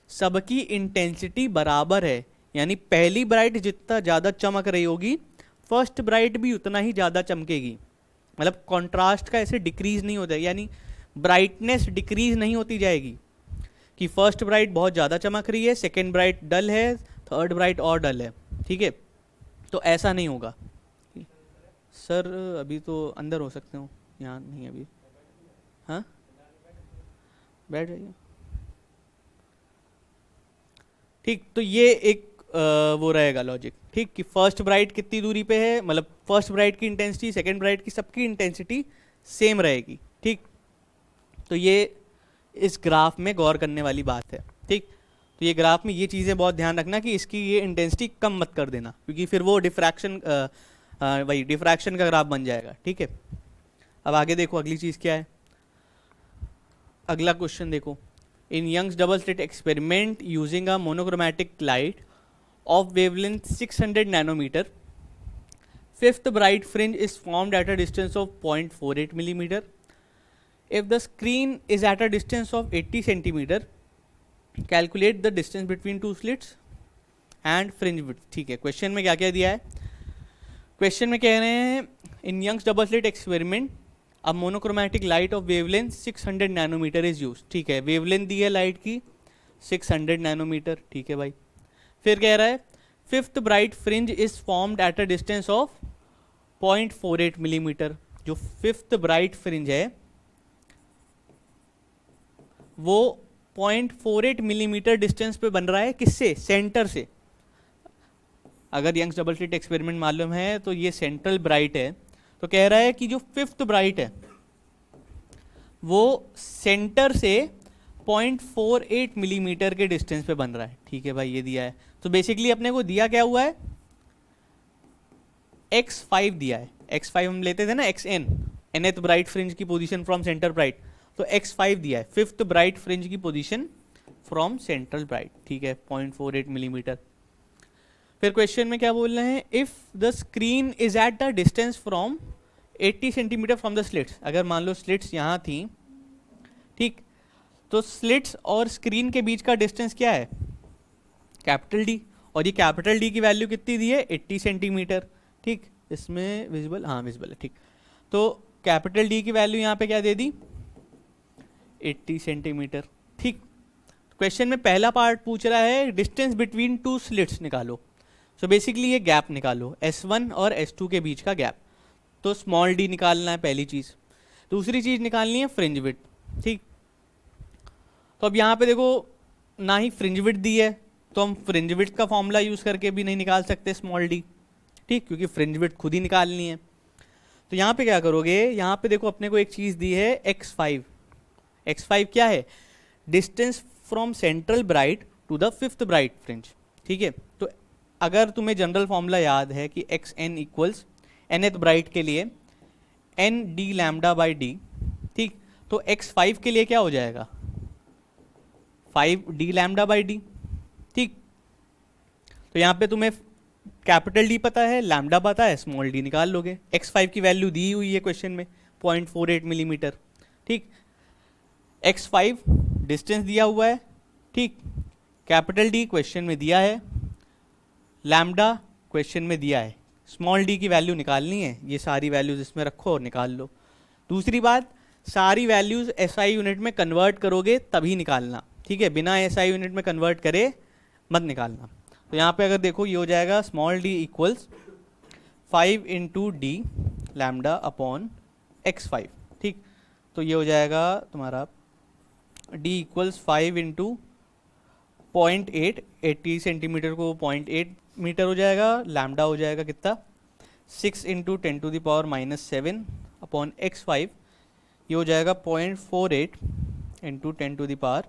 सबकी इंटेंसिटी बराबर है। यानी पहली ब्राइट जितना ज़्यादा चमक रही होगी, फर्स्ट ब्राइट भी उतना ही ज़्यादा चमकेगी। मतलब कॉन्ट्रास्ट का ऐसे डिक्रीज नहीं होता, यानी ब्राइटनेस डिक्रीज नहीं होती जाएगी कि फर्स्ट ब्राइट बहुत ज़्यादा चमक रही है, सेकेंड ब्राइट डल है, थर्ड ब्राइट और डल है। ठीक है, तो ऐसा नहीं होगा। सर अभी तो अंदर हो सकते हो, यहाँ नहीं अभी। हाँ बैठ जाइए। ठीक, तो ये एक वो रहेगा लॉजिक, ठीक, कि फर्स्ट ब्राइट कितनी दूरी पे है, मतलब फर्स्ट ब्राइट की इंटेंसिटी, सेकंड ब्राइट की, सबकी इंटेंसिटी सेम रहेगी। ठीक, तो ये इस ग्राफ में गौर करने वाली बात है। ठीक, तो ये ग्राफ में ये चीज़ें बहुत ध्यान रखना कि इसकी ये इंटेंसिटी कम मत कर देना, क्योंकि फिर वो डिफ्रैक्शन वही डिफ्रैक्शन का ग्राफ बन जाएगा। ठीक है, अब आगे देखो अगली चीज़ क्या है। अगला क्वेश्चन देखो, in Young's double slit experiment using a monochromatic light of wavelength 600 nanometer, fifth bright fringe is formed at a distance of 0.48 millimeter. If the screen is at a distance of 80 centimeter, calculate the distance between two slits and fringe width. ठीक है, question में क्या क्या दिया है? Question में कह रहे हैं in Young's double slit experiment अब monochromatic light of wavelength 600 nanometre is use. ठीक है, वेवलेंथ दी है लाइट की 600 नैनोमीटर। ठीक है भाई, फिर कह रहा है fifth bright fringe is formed at a distance of 0.48 millimetre. जो फिफ्थ ब्राइट फ्रिंज है वो 0.48 मिलीमीटर डिस्टेंस पे बन रहा है, किससे? सेंटर से। अगर यंग्स डबल स्लिट एक्सपेरिमेंट मालूम है तो ये सेंट्रल ब्राइट है, तो कह रहा है कि जो फिफ्थ ब्राइट है वो सेंटर से 0.48 मिलीमीटर के डिस्टेंस पे बन रहा है। ठीक है भाई, ये दिया है। तो बेसिकली अपने को दिया क्या हुआ है? x5 दिया है। x5 हम लेते थे ना, xn, nth ब्राइट फ्रिंज की पोजीशन फ्रॉम सेंटर ब्राइट, तो x5 दिया है, फिफ्थ ब्राइट फ्रिंज की पोजीशन फ्रॉम सेंट्रल ब्राइट। ठीक है, 0.48 मिलीमीटर। फिर क्वेश्चन में क्या बोल रहे हैं? If the screen is at the distance from 80 centimetre from the slits. अगर मान लो स्लिट्स यहाँ थी, ठीक, तो स्लिट्स और स्क्रीन के बीच का डिस्टेंस क्या है? Capital D. और ये कैपिटल डी की वैल्यू कितनी दी है? 80 सेंटीमीटर। ठीक, इसमें विजिबल, हाँ विजिबल है। ठीक, तो कैपिटल डी की वैल्यू यहाँ पे क्या दे दी? 80 सेंटीमीटर। ठीक, क्वेश्चन में पहला पार्ट पूछ रहा है डिस्टेंस बिटवीन टू स्लिट्स निकालो। सो बेसिकली ये गैप निकालो, S1 और S2 के बीच का गैप। तो स्मॉल डी निकालना है पहली चीज़। दूसरी चीज़ निकालनी है फ्रिंज विड्थ। ठीक, तो अब यहाँ पे देखो ना ही फ्रिंज विड्थ दी है, तो हम फ्रिंज विड्थ का फॉर्मूला यूज़ करके भी नहीं निकाल सकते स्मॉल डी। ठीक, क्योंकि फ्रिंज विड्थ खुद ही निकालनी है। तो यहाँ पे क्या करोगे? यहाँ पे देखो अपने को एक चीज़ दी है x5। x5 क्या है? Distance from central bright to the fifth bright fringe. ठीक है, तो अगर तुम्हें जनरल फॉर्मूला याद है कि xn इक्वल्स nth ब्राइट के लिए n d lambda by d. ठीक, तो x5 के लिए क्या हो जाएगा? 5 d लैम्डा बाई डी। ठीक, तो यहाँ पे तुम्हें कैपिटल डी पता है, लैम्डा पता है, स्मॉल डी निकाल लोगे। x5 की वैल्यू दी हुई है क्वेश्चन में 0.48 मिलीमीटर। ठीक, x5 डिस्टेंस दिया हुआ है। ठीक, कैपिटल डी क्वेश्चन में दिया है, लैम्डा क्वेश्चन में दिया है, स्मॉल डी की वैल्यू निकालनी है। ये सारी वैल्यूज इसमें रखो और निकाल लो। दूसरी बात, सारी वैल्यूज एसआई यूनिट में कन्वर्ट करोगे तभी निकालना। ठीक है, बिना एसआई यूनिट में कन्वर्ट करे मत निकालना। तो यहाँ पे अगर देखो ये हो जाएगा small D equals 5 into D lambda upon x5। ठीक, तो ये हो जाएगा तुम्हारा d इक्वल्स 5 इंटू 0.8, 80 सेंटीमीटर को 0.8 मीटर हो जाएगा, लैम्डा हो जाएगा कितना? 6 into 10 to the power -7 upon x5, ये हो जाएगा 0.48 इंटू 10 टू द पावर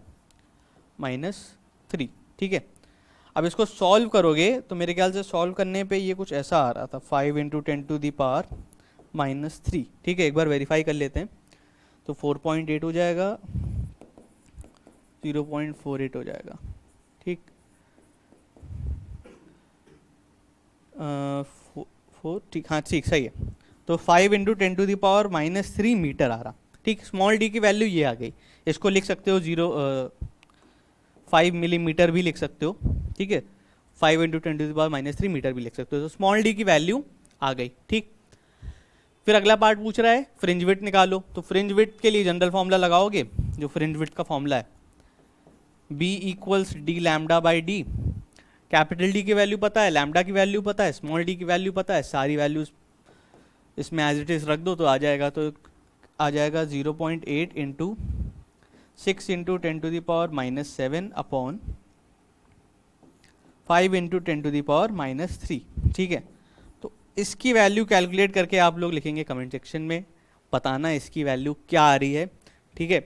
-3। ठीक है, अब इसको सॉल्व करोगे तो मेरे ख्याल से सॉल्व करने पे ये कुछ ऐसा आ रहा था, 5 इंटू 10 टू द पावर -3। ठीक है, एक बार वेरीफाई कर लेते हैं। तो 4.8 हो जाएगा, 0.48 हो जाएगा। ठीक, 4, ठीक, हाँ ठीक सही है। तो 5 into 10 to the power -3 metre आ रहा। ठीक, स्मॉल डी की वैल्यू ये आ गई। इसको लिख सकते हो 5 मिलीमीटर भी लिख सकते हो। ठीक है, 5 into 10 to the power -3 metre भी लिख सकते हो। तो स्मॉल डी की वैल्यू आ गई। ठीक, फिर अगला पार्ट पूछ रहा है फ्रिंज विड्थ निकालो। तो फ्रिंज विड्थ के लिए जनरल फॉर्मूला लगाओगे, जो फ्रिंज विड्थ का फॉर्मूला है b equals D lambda by D. Capital D की वैल्यू पता है, लैम्डा की वैल्यू पता है, स्मॉल डी की वैल्यू पता है, सारी वैल्यूज इसमें एज इट इज रख दो तो आ जाएगा। तो आ जाएगा 0.8 इंटू 6 इंटू 10⁻⁻7 अपॉन 5 इंटू 10⁻³ ठीक है। तो इसकी वैल्यू कैलकुलेट करके आप लोग लिखेंगे कमेंट सेक्शन में, बताना इसकी वैल्यू क्या आ रही है, ठीक है।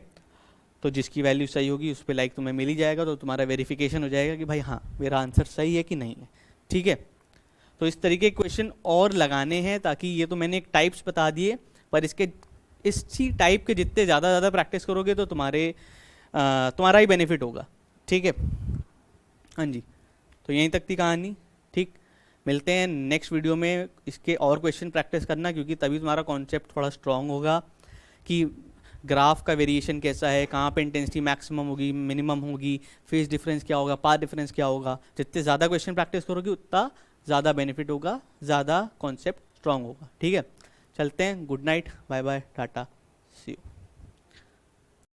तो जिसकी वैल्यू सही होगी उस पर लाइक तुम्हें मिल ही जाएगा, तो तुम्हारा वेरिफिकेशन हो जाएगा कि भाई हाँ मेरा आंसर सही है कि नहीं है, ठीक है। तो इस तरीके के क्वेश्चन और लगाने हैं, ताकि ये तो मैंने एक टाइप्स बता दिए, पर इसके इसी टाइप के जितने ज़्यादा प्रैक्टिस करोगे तो तुम्हारा ही बेनिफिट होगा, ठीक है। हाँ जी, तो यहीं तक थी कहानी, ठीक। मिलते हैं नेक्स्ट वीडियो में, इसके और क्वेश्चन प्रैक्टिस करना, क्योंकि तभी तुम्हारा कॉन्सेप्ट थोड़ा स्ट्रांग होगा कि ग्राफ का वेरिएशन कैसा है, कहाँ पे इंटेंसिटी मैक्सिमम होगी, मिनिमम होगी, फेज डिफरेंस क्या होगा, पाथ डिफरेंस क्या होगा। जितने ज़्यादा क्वेश्चन प्रैक्टिस करोगे उतना ज़्यादा बेनिफिट होगा, ज़्यादा कॉन्सेप्ट स्ट्रांग होगा, ठीक है। चलते हैं, good night, bye bye, tata, see you.